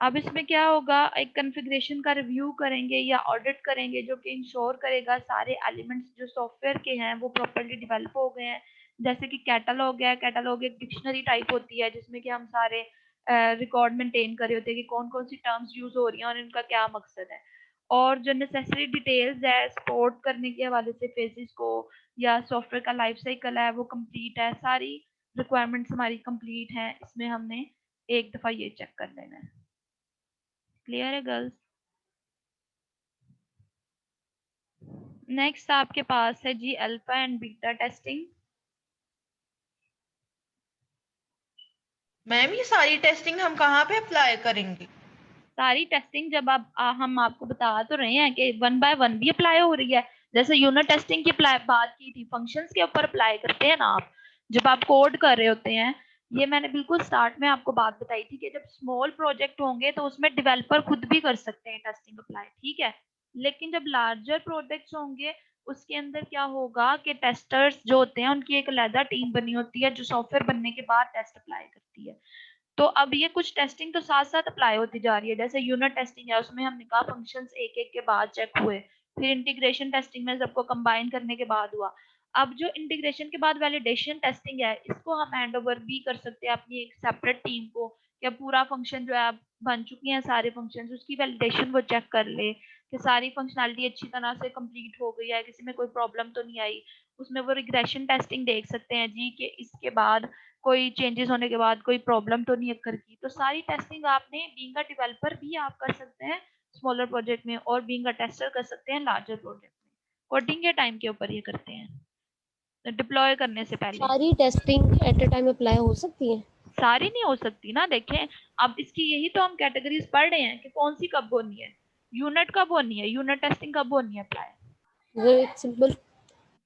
अब इसमें क्या होगा, एक कॉन्फ़िगरेशन का रिव्यू करेंगे या ऑडिट करेंगे जो कि इंश्योर करेगा सारे एलिमेंट्स जो सॉफ्टवेयर के हैं वो प्रॉपर्ली डेवलप हो गए हैं। जैसे कि कैटलॉग है, कैटलॉग एक डिक्शनरी टाइप होती है जिसमें कि हम सारे रिकॉर्ड मेंटेन कर रहे होते हैं कि कौन कौन सी टर्म्स यूज हो रही हैं और इनका क्या मकसद है। और जो नेसेसरी डिटेल्स है सपोर्ट करने के हवाले से फेजेस को या सॉफ्टवेयर का लाइफ साइकिल है वो कंप्लीट है, सारी रिक्वायरमेंट्स हमारी कंप्लीट हैं। इसमें हमने एक दफ़ा ये चेक कर लेना है। क्लियर है गर्ल्स? नेक्स्ट आपके पास है जी alpha and beta testing. Ma'am ये सारी टेस्टिंग हम कहाँ पे अप्लाई करेंगे? सारी टेस्टिंग जब आप हम आपको बता तो रहे हैं कि 1 बाय 1 भी अप्लाई हो रही है। जैसे यूनिट टेस्टिंग की बात की थी, फंक्शंस के ऊपर अप्लाई करते हैं ना आप, जब आप कोड कर रहे होते हैं। ये मैंने बिल्कुल स्टार्ट में आपको बात बताई थी कि जब स्मॉल प्रोजेक्ट होंगे तो उसमें डेवलपर खुद भी कर सकते हैं टेस्टिंग अप्लाई, ठीक है। लेकिन जब लार्जर प्रोजेक्ट्स होंगे उसके अंदर क्या होगा कि टेस्टर्स जो होते हैं उनकी एक अलग टीम बनी होती है जो सॉफ्टवेयर बनने के बाद टेस्ट अप्लाई करती है। तो अब ये कुछ टेस्टिंग तो साथ साथ अप्लाई होती जा रही है। जैसे यूनिट टेस्टिंग है, उसमें हमने कहा फंक्शंस एक एक के बाद चेक हुए। फिर इंटीग्रेशन टेस्टिंग में सबको कंबाइन करने के बाद हुआ। अब जो इंटीग्रेशन के बाद वैलिडेशन टेस्टिंग है, इसको हम हैंड ओवर भी कर सकते हैं अपनी एक सेपरेट टीम को, कि पूरा फंक्शन जो है बन चुकी हैं सारे फंक्शंस, उसकी वैलिडेशन वो चेक कर ले कि सारी फंक्शनैलिटी अच्छी तरह से कंप्लीट हो गई है, किसी में कोई प्रॉब्लम तो नहीं आई। उसमें वो रिग्रेशन टेस्टिंग देख सकते हैं जी कि इसके बाद कोई चेंजेस होने के बाद कोई प्रॉब्लम तो नहीं अकर की। तो सारी टेस्टिंग आपने बीइंग अ डेवलपर भी आप कर सकते हैं स्मॉलर प्रोजेक्ट में, और बीइंग अ टेस्टर कर सकते हैं लार्जर प्रोजेक्ट में। कोडिंग के टाइम के ऊपर ये करते हैं डिप्लॉय करने से पहले। सारी testing at a time apply हो सकती है? सारी नहीं हो सकती ना, देखें अब इसकी यही तो हम कैटेगरीज पढ़ रहे हैं कि कौन सी कब होनी है, यूनिट कब होनी है, यूनिट टेस्टिंग कब होनी है अप्लाई। Very simple.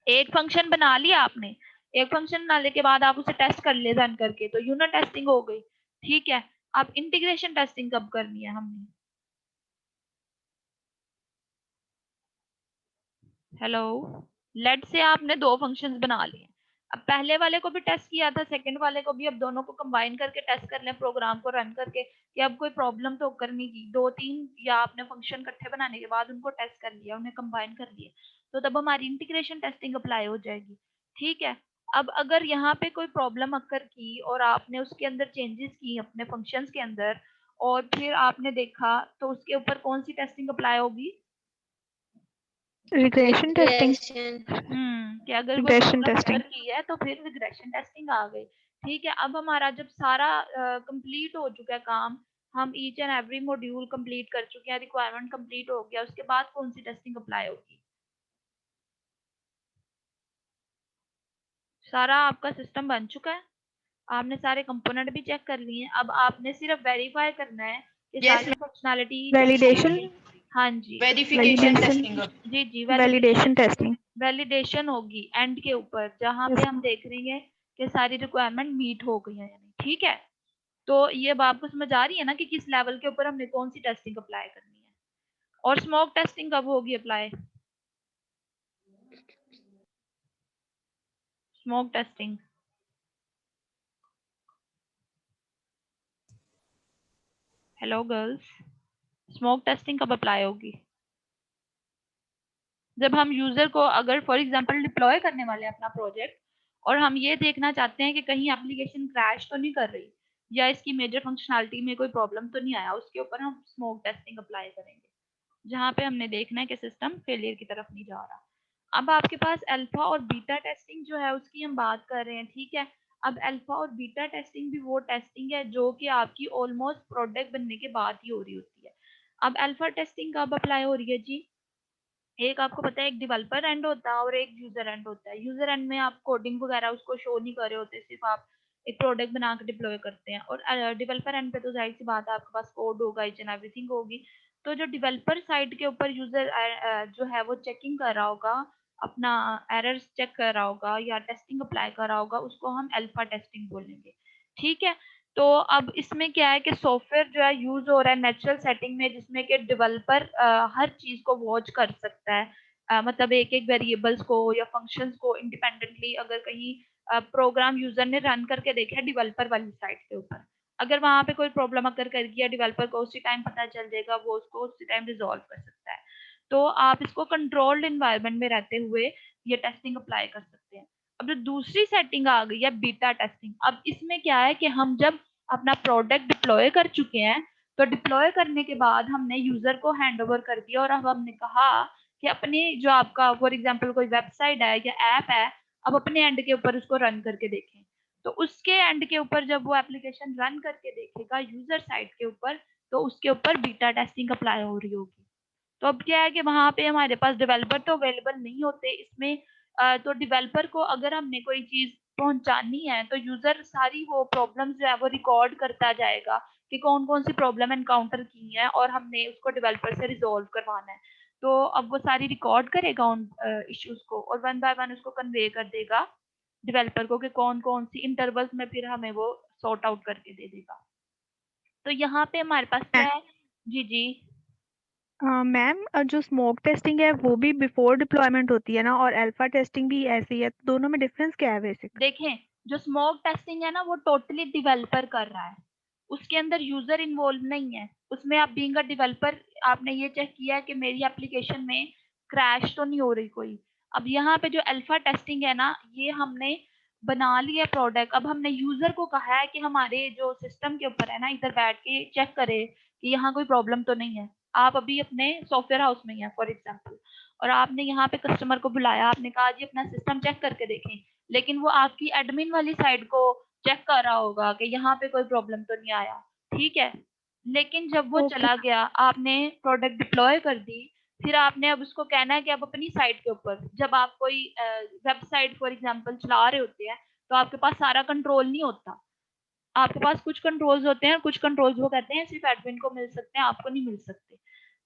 एक फंक्शन बना लिया आपने, एक फंक्शन बनाने के बाद आप उसे टेस्ट कर ले रन करके, तो यूनिट टेस्टिंग हो गई, ठीक है। अब इंटीग्रेशन टेस्टिंग कब करनी है हमने? हेलो, लेट से आपने दो फंक्शंस बना लिए, अब पहले वाले को भी टेस्ट किया था, सेकंड वाले को भी, अब दोनों को कंबाइन करके टेस्ट कर लें प्रोग्राम को रन करके कि अब कोई प्रॉब्लम तो करनी की। दो तीन या आपने फंक्शन इकट्ठे बनाने के बाद उनको टेस्ट कर लिया, उन्हें कंबाइन कर लिया, तो तब हमारी इंटीग्रेशन टेस्टिंग अप्लाई हो जाएगी, ठीक है। अब अगर यहाँ पे कोई प्रॉब्लम अकर की और आपने उसके अंदर चेंजेस की अपने फंक्शंस के अंदर और फिर आपने देखा, तो उसके ऊपर कौन सी टेस्टिंग अप्लाई होगी? Regression testing. कि अगर कोई प्रॉब्लम अकर की है तो फिर रिग्रेशन टेस्टिंग आ गई, ठीक है। अब हमारा जब सारा कंप्लीट हो चुका है काम, हम each and every module complete कर चुके हैं, रिक्वायरमेंट कंप्लीट हो गया, उसके बाद कौन सी टेस्टिंग अप्लाई होगी? सारा आपका सिस्टम बन चुका है, आपने सारे कंपोनेंट भी चेक कर लिए हैं, अब आपने सिर्फ वेरीफाई करना है कि सारी फंक्शनैलिटी वैलिडेशन। हाँ जी, वेरिफिकेशन टेस्टिंग। जी जी, वैलिडेशन टेस्टिंग। वैलिडेशन होगी एंड के ऊपर, जहाँ पे हम देख रहे हैं कि सारी रिक्वायरमेंट मीट हो गई है, यानी ठीक है। तो ये अब आपको समझ आ रही है ना कि किस लेवल के ऊपर हमने कौन सी टेस्टिंग अप्लाई करनी है। और स्मोक टेस्टिंग कब होगी apply? Smoke testing hello girls, smoke testing कब अप्लाई होगी? जब हम यूजर को अगर फॉर एग्जांपल डिप्लॉय करने वाले हैं अपना प्रोजेक्ट और हम ये देखना चाहते हैं कि कहीं एप्लीकेशन क्रैश तो नहीं कर रही या इसकी मेजर फंक्शनैलिटी में कोई प्रॉब्लम तो नहीं आया, उसके ऊपर हम स्मोक टेस्टिंग अप्लाई करेंगे, जहाँ पे हमने देखना है कि सिस्टम फेलियर की तरफ नहीं जा रहा। अब आपके पास अल्फा और बीटा टेस्टिंग जो है उसकी हम बात कर रहे हैं, ठीक है। अब अल्फा और बीटा टेस्टिंग भी वो टेस्टिंग है जो कि आपकी ऑलमोस्ट प्रोडक्ट बनने के बाद ही हो रही होती है। अब अल्फा टेस्टिंग कब अप्लाई हो रही है जी? एक आपको पता है एक डेवलपर एंड होता है और एक यूजर एंड होता है। यूजर एंड में आप कोडिंग वगैरह उसको शो नहीं कर रहे होते, सिर्फ आप एक प्रोडक्ट बना के डिप्लॉय करते हैं। और डेवलपर एंड पे तो जाहिर सी बात है आपके पास कोड होगा, ईच एंड एवरीथिंग होगी। तो जो डेवलपर साइड के ऊपर यूजर जो है वो चेकिंग कर रहा होगा, अपना एरर्स चेक कर रहा होगा या टेस्टिंग अप्लाई कर रहा होगा, उसको हम अल्फा टेस्टिंग बोलेंगे, ठीक है। तो अब इसमें क्या है कि सॉफ्टवेयर जो है यूज हो रहा है नेचुरल सेटिंग में, जिसमें कि डेवलपर हर चीज को वॉच कर सकता है, मतलब एक एक वेरिएबल्स को या फंक्शंस को इंडिपेंडेंटली। अगर कहीं प्रोग्राम यूजर ने रन करके देखा डेवलपर वाली साइड के ऊपर, अगर वहां पे कोई प्रॉब्लम अगर कर गया डेवलपर को उसी टाइम पता चल जाएगा, वो उसको उसी टाइम रिजॉल्व कर सकता है। तो आप इसको कंट्रोल्ड इन्वायरमेंट में रहते हुए ये टेस्टिंग अप्लाई कर सकते हैं। अब जो दूसरी सेटिंग आ गई है बीटा टेस्टिंग, अब इसमें क्या है कि हम जब अपना प्रोडक्ट डिप्लॉय कर चुके हैं, तो डिप्लॉय करने के बाद हमने यूजर को हैंड ओवर कर दिया और अब हमने कहा कि अपने जो आपका फॉर एग्जांपल कोई वेबसाइट है या ऐप है, अब अपने एंड के ऊपर उसको रन करके देखें। तो उसके एंड के ऊपर जब वो एप्लीकेशन रन करके देखेगा यूजर साइड के ऊपर, तो उसके ऊपर बीटा टेस्टिंग अप्लाई हो रही होगी। तो अब क्या है कि वहां पे हमारे पास डेवलपर तो अवेलेबल नहीं होते इसमें, तो डेवलपर को अगर हमने कोई चीज पहुंचानी है तो यूजर सारी वो प्रॉब्लम्स जो है वो रिकॉर्ड करता जाएगा कि कौन कौन सी प्रॉब्लम एनकाउंटर की है और हमने उसको डेवलपर से रिजोल्व करवाना है। तो अब वो सारी रिकॉर्ड करेगा उन इश्यूज को और वन बाय वन उसको कन्वे कर देगा डेवलपर को कि कौन कौन सी इंटरवल्स में फिर हमें वो सॉर्ट आउट करके दे देगा। तो यहाँ पे हमारे पास क्या है जी जी मैम जो स्मोक टेस्टिंग है वो भी बिफोर डिप्लॉयमेंट होती है ना, और अल्फा टेस्टिंग भी ऐसे ही है, तो दोनों में डिफरेंस क्या है बेसिक? देखें, जो स्मोक टेस्टिंग है ना वो टोटली डेवलपर कर रहा है, उसके अंदर यूजर इन्वॉल्व नहीं है। उसमें आप बीइंग अ डेवलपर आपने ये चेक किया है कि मेरी एप्लीकेशन में क्रैश तो नहीं हो रही कोई। अब यहाँ पे जो अल्फा टेस्टिंग है ना, ये हमने बना लिया प्रोडक्ट, अब हमने यूजर को कहा है कि हमारे जो सिस्टम के ऊपर है ना इधर बैठ के चेक करे कि यहाँ कोई प्रॉब्लम तो नहीं है। आप अभी अपने सॉफ्टवेयर हाउस में ही है फॉर एग्जाम्पल, और आपने यहाँ पे कस्टमर को बुलाया, आपने कहा जी अपना सिस्टम चेक करके देखें, लेकिन वो आपकी एडमिन वाली साइड को चेक कर रहा होगा कि यहाँ पे कोई प्रॉब्लम तो नहीं आया, ठीक है। लेकिन जब वो ओके। चला गया, आपने प्रोडक्ट डिप्लॉय कर दी, फिर आपने अब उसको कहना है कि अब अपनी साइट के ऊपर जब आप कोई वेबसाइट फॉर एग्जांपल चला रहे होते हैं, तो आपके पास सारा कंट्रोल नहीं होता। आपके पास कुछ कंट्रोल्स होते हैं, कुछ कंट्रोल्स वो कहते हैं सिर्फ एडमिन को मिल सकते हैं, आपको नहीं मिल सकते।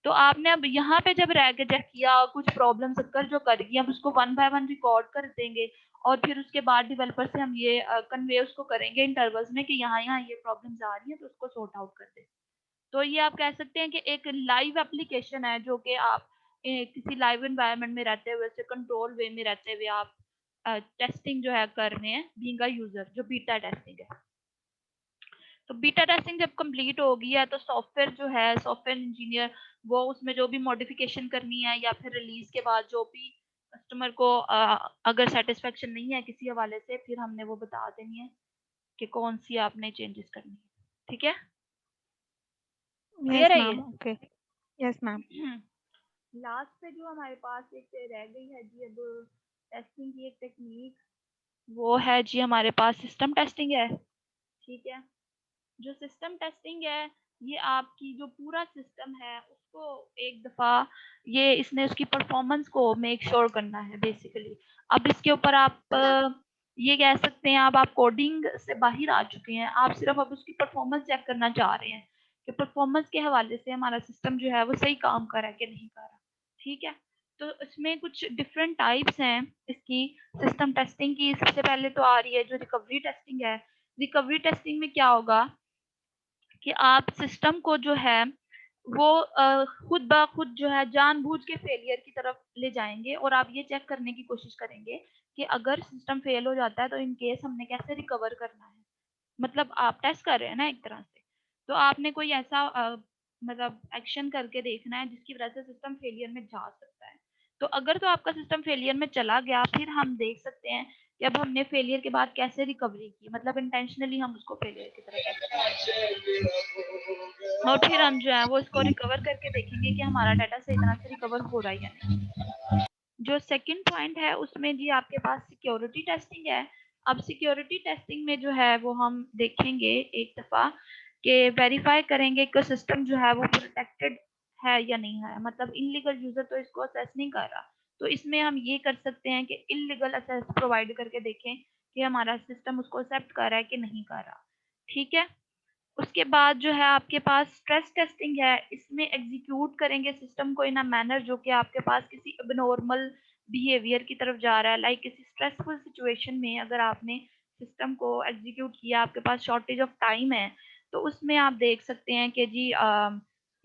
तो आपने अब यहाँ पे जब रह के चेक किया, कुछ प्रॉब्लम्स अक्कर जो करेगी, हम उसको वन बाय वन रिकॉर्ड कर देंगे और फिर उसके बाद डेवलपर से हम ये कन्वे उसको करेंगे इंटरवल्स में कि यहाँ यहाँ ये प्रॉब्लम्स आ रही हैं, तो उसको सॉर्ट आउट कर दे। तो ये आप कह सकते हैं कि एक लाइव एप्लीकेशन है जो कि आप किसी लाइव एनवायरनमेंट में रहते हुए, से कंट्रोल वे में रहते हुए आप टेस्टिंग जो है कर रहे हैं बीइंग अ यूजर, जो बीटा टेस्टिंग है। तो बीटा टेस्टिंग जब कंप्लीट हो गई है तो सॉफ्टवेयर जो है, सॉफ्टवेयर इंजीनियर वो उसमें जो भी मॉडिफिकेशन करनी है या फिर रिलीज के बाद जो भी कस्टमर को अगर सेटिस्फेक्शन नहीं है किसी हवाले से, फिर हमने वो बता देनी है कि कौन सी आपने चेंजेस करनी है, ठीक है। यस क्लियर है ये? Ma'am. Okay. Yes ma'am. Last पे जो हमारे पास एक रह गई है जी अब टेस्टिंग की एक टेक्निक, वो है जी हमारे पास सिस्टम टेस्टिंग है, ठीक है। जो सिस्टम टेस्टिंग है, ये आपकी जो पूरा सिस्टम है उसको एक दफा ये इसने उसकी परफॉर्मेंस को मेक श्योर करना है बेसिकली। अब इसके ऊपर आप ये कह सकते हैं अब आप कोडिंग से बाहर आ चुके हैं, आप सिर्फ अब उसकी परफॉर्मेंस चेक करना चाह रहे हैं कि परफॉर्मेंस के हवाले से हमारा सिस्टम जो है वो सही काम कर रहा है कि नहीं कर रहा, ठीक है। तो इसमें कुछ डिफरेंट टाइप्स हैं इसकी सिस्टम टेस्टिंग की। सबसे पहले तो आ रही है जो रिकवरी टेस्टिंग है। रिकवरी टेस्टिंग में क्या होगा कि आप सिस्टम को जो है वो खुद ब खुद जो है जानबूझ के फेलियर की तरफ ले जाएंगे और आप ये चेक करने की कोशिश करेंगे कि अगर सिस्टम फेल हो जाता है तो इन केस हमने कैसे रिकवर करना है। मतलब आप टेस्ट कर रहे हैं ना एक तरह से। तो आपने कोई ऐसा मतलब एक्शन करके देखना है जिसकी वजह से सिस्टम फेलियर में जा सकता है। तो अगर तो आपका सिस्टम फेलियर में चला गया, फिर हम देख सकते हैं कि अब हमने फेलियर के बाद कैसे रिकवरी की, मतलब इंटेंशनली हम उसको फेलियर की तरफ और फिर हम जो है वो इसको रिकवर करके देखेंगे कि हमारा डाटा सही तरह से रिकवर हो रहा है या नहीं। जो सेकंड पॉइंट है उसमें जी आपके पास सिक्योरिटी टेस्टिंग है। अब सिक्योरिटी टेस्टिंग में जो है वो हम देखेंगे एक दफा कि वेरीफाई करेंगे कि सिस्टम जो है वो प्रोटेक्टेड है या नहीं है, मतलब इलीगल यूजर तो इसको असेस नहीं कर रहा। तो इसमें हम ये कर सकते हैं कि इलीगल असेस प्रोवाइड करके देखें कि हमारा सिस्टम उसको एक्सेप्ट कर रहा है कि नहीं कर रहा। ठीक है। उसके बाद जो है आपके पास स्ट्रेस टेस्टिंग है। इसमें एग्जीक्यूट करेंगे सिस्टम को इन अ मैनर जो कि आपके पास किसी एबनॉर्मल बिहेवियर की तरफ जा रहा है। लाइक किसी स्ट्रेसफुल सिचुएशन में अगर आपने सिस्टम को एग्जीक्यूट किया, आपके पास शॉर्टेज ऑफ टाइम है, तो उसमें आप देख सकते हैं कि जी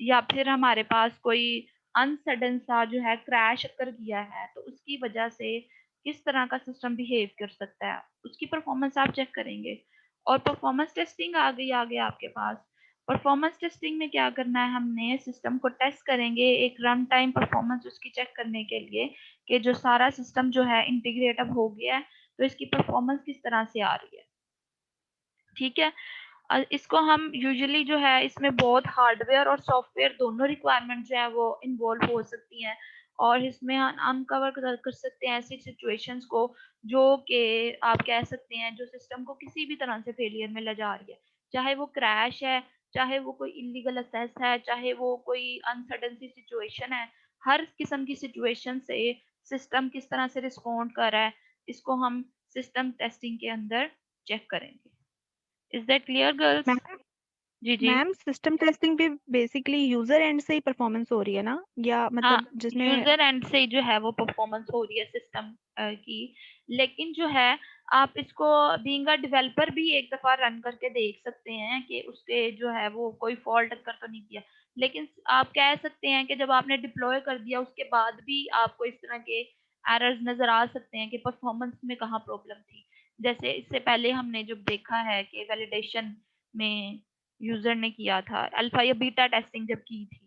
या फिर हमारे पास कोई अनसडन सा जो है क्रैश अकर किया है, तो उसकी वजह से किस तरह का सिस्टम बिहेव कर सकता है, उसकी परफॉर्मेंस आप चेक करेंगे। और परफॉर्मेंस टेस्टिंग आ गई आगे आपके पास। परफॉर्मेंस टेस्टिंग में क्या करना है, हमने सिस्टम को टेस्ट करेंगे एक रन टाइम परफॉर्मेंस उसकी चेक करने के लिए कि जो सारा सिस्टम जो है इंटीग्रेट अब हो गया है, तो इसकी परफॉर्मेंस किस तरह से आ रही है। ठीक है। इसको हम यूजुअली जो है इसमें बहुत हार्डवेयर और सॉफ्टवेयर दोनों रिक्वायरमेंट जो है वो इन्वॉल्व हो सकती हैं, और इसमें अनकवर कर सकते हैं ऐसी सिचुएशंस को जो कि आप कह सकते हैं जो सिस्टम को किसी भी तरह से फेलियर में ले जा रही है, चाहे वो क्रैश है, चाहे वो कोई इलीगल असेस है, चाहे वो कोई अनसर्टन सी सिचुएशन है। हर किस्म की सिचुएशन से सिस्टम किस तरह से रिस्पॉन्ड कर रहा है, इसको हम सिस्टम टेस्टिंग के अंदर चेक करेंगे। Is that clear girls? जी जी। मैम सिस्टम टेस्टिंग भी बेसिकली यूजर एंड से ही परफॉर्मेंस हो रही है ना, या हाँ, मतलब जिसमें यूजर एंड से जो है वो परफॉर्मेंस हो रही है सिस्टम की। लेकिन जो है आप इसको बीइंग अ डेवलपर भी एक दफा रन करके देख सकते हैं कि उसके जो है वो कोई फॉल्ट अकर तो नहीं किया। लेकिन आप कह सकते हैं कि जब आपने डिप्लॉय कर दिया उसके बाद भी आपको इस तरह के एरर्स नजर आ सकते हैं कि परफॉर्मेंस में कहाँ प्रॉब्लम थी। जैसे इससे पहले हमने जब देखा है कि वैलिडेशन में यूजर ने किया था अल्फा या बीटा टेस्टिंग जब की थी,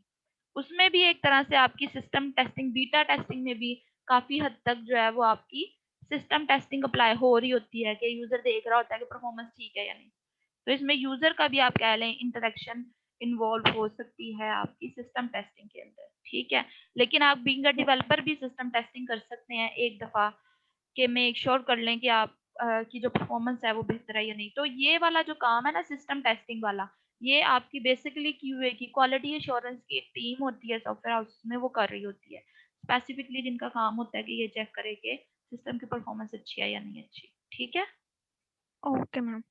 उसमें भी एक तरह से आपकी सिस्टम टेस्टिंग, बीटा टेस्टिंग में भी काफी हद तक जो है वो आपकी सिस्टम टेस्टिंग अप्लाई हो रही होती है कि यूजर देख रहा होता है कि परफॉर्मेंस ठीक है या नहीं। तो इसमें यूजर का भी आप कह लें इंटरेक्शन इन्वॉल्व हो सकती है आपकी सिस्टम टेस्टिंग के अंदर। ठीक है। लेकिन आप बीइंग अ डेवलपर भी सिस्टम टेस्टिंग कर सकते हैं एक दफा कि मेक श्योर कर लें कि आप की जो परफॉर्मेंस है वो बेहतर है या नहीं। तो ये वाला जो काम है ना सिस्टम टेस्टिंग वाला, ये आपकी बेसिकली क्यूए की क्वालिटी एश्योरेंस की एक टीम होती है सॉफ्टवेयर हाउस में, वो कर रही होती है स्पेसिफिकली, जिनका काम होता है कि ये चेक करे कि सिस्टम की परफॉर्मेंस अच्छी है या नहीं अच्छी। ठीक है। Okay ma'am.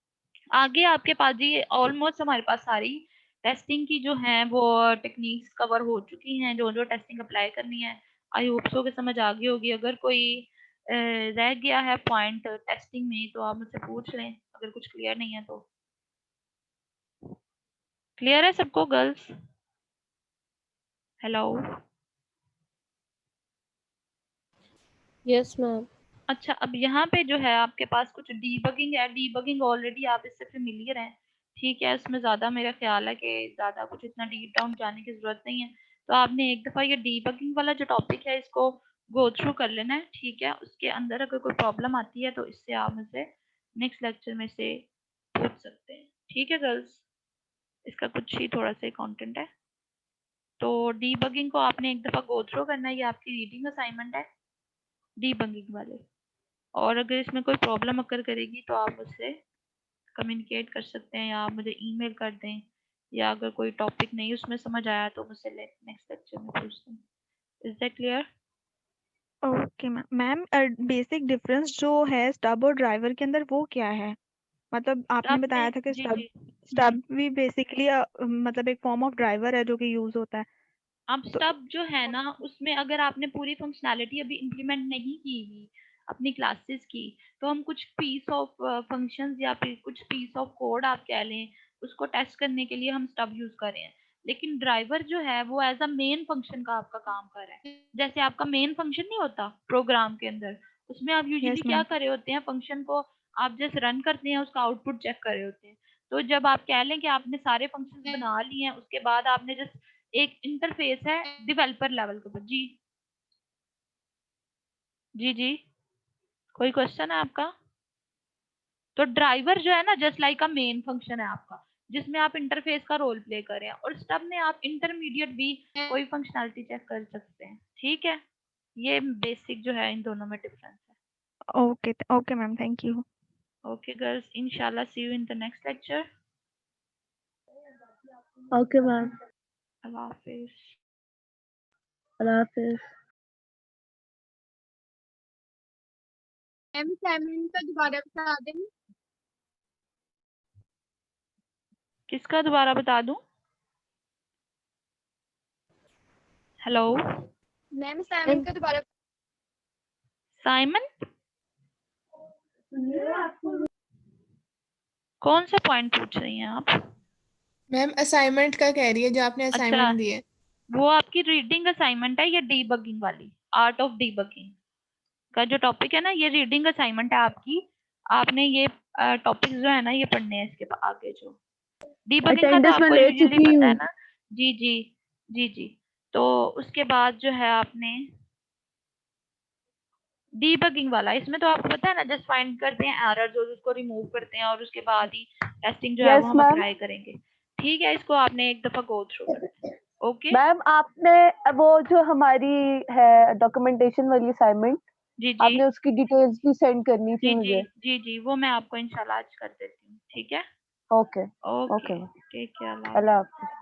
आगे आपके पास जी ऑलमोस्ट हमारे पास सारी टेस्टिंग की जो है वो टेक्निक्स कवर हो चुकी हैं, जो जो टेस्टिंग अप्लाई करनी है। आई होप सो कि समझ आ गई होगी। अगर कोई रह गया है पॉइंट टेस्टिंग में तो आप मुझसे पूछ लें, अगर कुछ क्लियर नहीं है तो। क्लियर है सबको गर्ल्स? हेलो। Yes ma'am. अच्छा, अब यहाँ पे जो है आपके पास कुछ डीबगिंग है। डीबगिंग ऑलरेडी आप इससे फेमिलियर हैं। ठीक है, इसमें ज़्यादा मेरा ख्याल है कि ज़्यादा कुछ इतना डीप डाउन जाने की ज़रूरत नहीं है। तो आपने एक दफ़ा ये डीबगिंग वाला जो टॉपिक है इसको गो थ्रू कर लेना है। ठीक है, उसके अंदर अगर कोई प्रॉब्लम आती है तो इससे आप मुझसे नेक्स्ट लेक्चर में से पूछ सकते हैं। ठीक है गर्ल्स, इसका कुछ ही थोड़ा सा कंटेंट है। तो डीबगिंग को आपने एक दफ़ा गो थ्रू करना है, ये आपकी रीडिंग असाइनमेंट है डीबगिंग वाले। और अगर इसमें कोई प्रॉब्लम अकर करेगी तो आप मुझसे कम्युनिकेट कर सकते हैं, या आप मुझे ईमेल कर दें, या अगर कोई टॉपिक नहीं उसमें समझ आया तो मुझसे नेक्स्ट लेक्चर में पूछ दें। Is that clear? Okay ma'am. Ma'am basic difference जो है स्टब और ड्राइवर के अंदर वो क्या है? मतलब आपने आपने बताया था कि जी स्टब जी स्टब भी बेसिकली मतलब एक फॉर्म ऑफ ड्राइवर है जो कि यूज होता है। अब तो स्टब जो है ना उसमें अगर आपने पूरी फंक्शनैलिटी अभी इम्प्लीमेंट नहीं की हुई अपनी क्लासेस की, तो हम कुछ पीस ऑफ फंक्शंस या फिर कुछ पीस ऑफ कोड आप कह लें, उसको टेस्ट करने के लिए हम स्टब यूज कर रहे हैं। लेकिन ड्राइवर जो है वो एज अ मेन फंक्शन का आपका काम कर रहा है। जैसे आपका मेन फंक्शन नहीं होता प्रोग्राम के अंदर, उसमें आप यूजुअली यस क्या मैम। कर रहे होते हैं, फंक्शन को आप जस्ट रन करते हैं, उसका आउटपुट चेक कर रहे होते हैं। तो जब आप कह लें कि आपने सारे फंक्शंस बना लिए हैं, उसके बाद आपने जस्ट एक इंटरफेस है डेवलपर लेवल के ऊपर। जी जी जी, कोई क्वेश्चन है आपका? तो ड्राइवर जो है ना जस्ट लाइक अ मेन फंक्शन है आपका, जिसमें आप इंटरफेस का रोल प्ले कर रहे हैं, और स्टब में आप इंटरमीडिएट भी कोई फंक्शनैलिटी चेक कर सकते हैं। ठीक है, ये बेसिक जो है इन दोनों में डिफरेंस है। Okay ma'am, thank you. Okay girls, इंशाल्लाह see you in the next lecture. Okay ma'am, अल्लाह हाफिज। अल्लाह हाफिज। मैम असाइनमेंट का दोबारा बता दें। किसका दोबारा बता दूं? हेलो मैम असाइनमेंट का दोबारा साइमन, कौन सा पॉइंट पूछ रही हैं आप? मैम असाइनमेंट का कह रही है जो आपने अच्छा, असाइनमेंट दी है। वो आपकी रीडिंग असाइनमेंट है या डीबगिंग वाली? आर्ट ऑफ डीबगिंग का जो टॉपिक है ना, ये रीडिंग असाइनमेंट है आपकी। आपने ये टॉपिक जो है ना ये पढ़ने हैं इसके आगे। जो डीबगिंग का तो अटेंडेंस मैं आपको ले यूजुअली चुकी पता है हूँ। ना। जी जी जी जी, तो उसके बाद जो है आपने डीबगिंग वाला, इसमें तो आपको पता है ना, जस्ट फाइंड करते हैं एरर, जो उसको रिमूव करते हैं, और उसके बाद ही टेस्टिंग जो है वो यस हम मैम। अप्लाई करेंगे। ठीक है, इसको आपने एक दफा गो थ्रू करना है। ओके मैम आपने वो जो हमारी है डॉक्यूमेंटेशन वाली असाइनमेंट, जी जी आपने उसकी डिटेल्स भी सेंड करनी थी जी जी मुझे। जी जी, वो मैं आपको इंशाल्लाह आज कर देती हूँ। ठीक है, okay okay, okay, take care, अल्लाह हाफिज।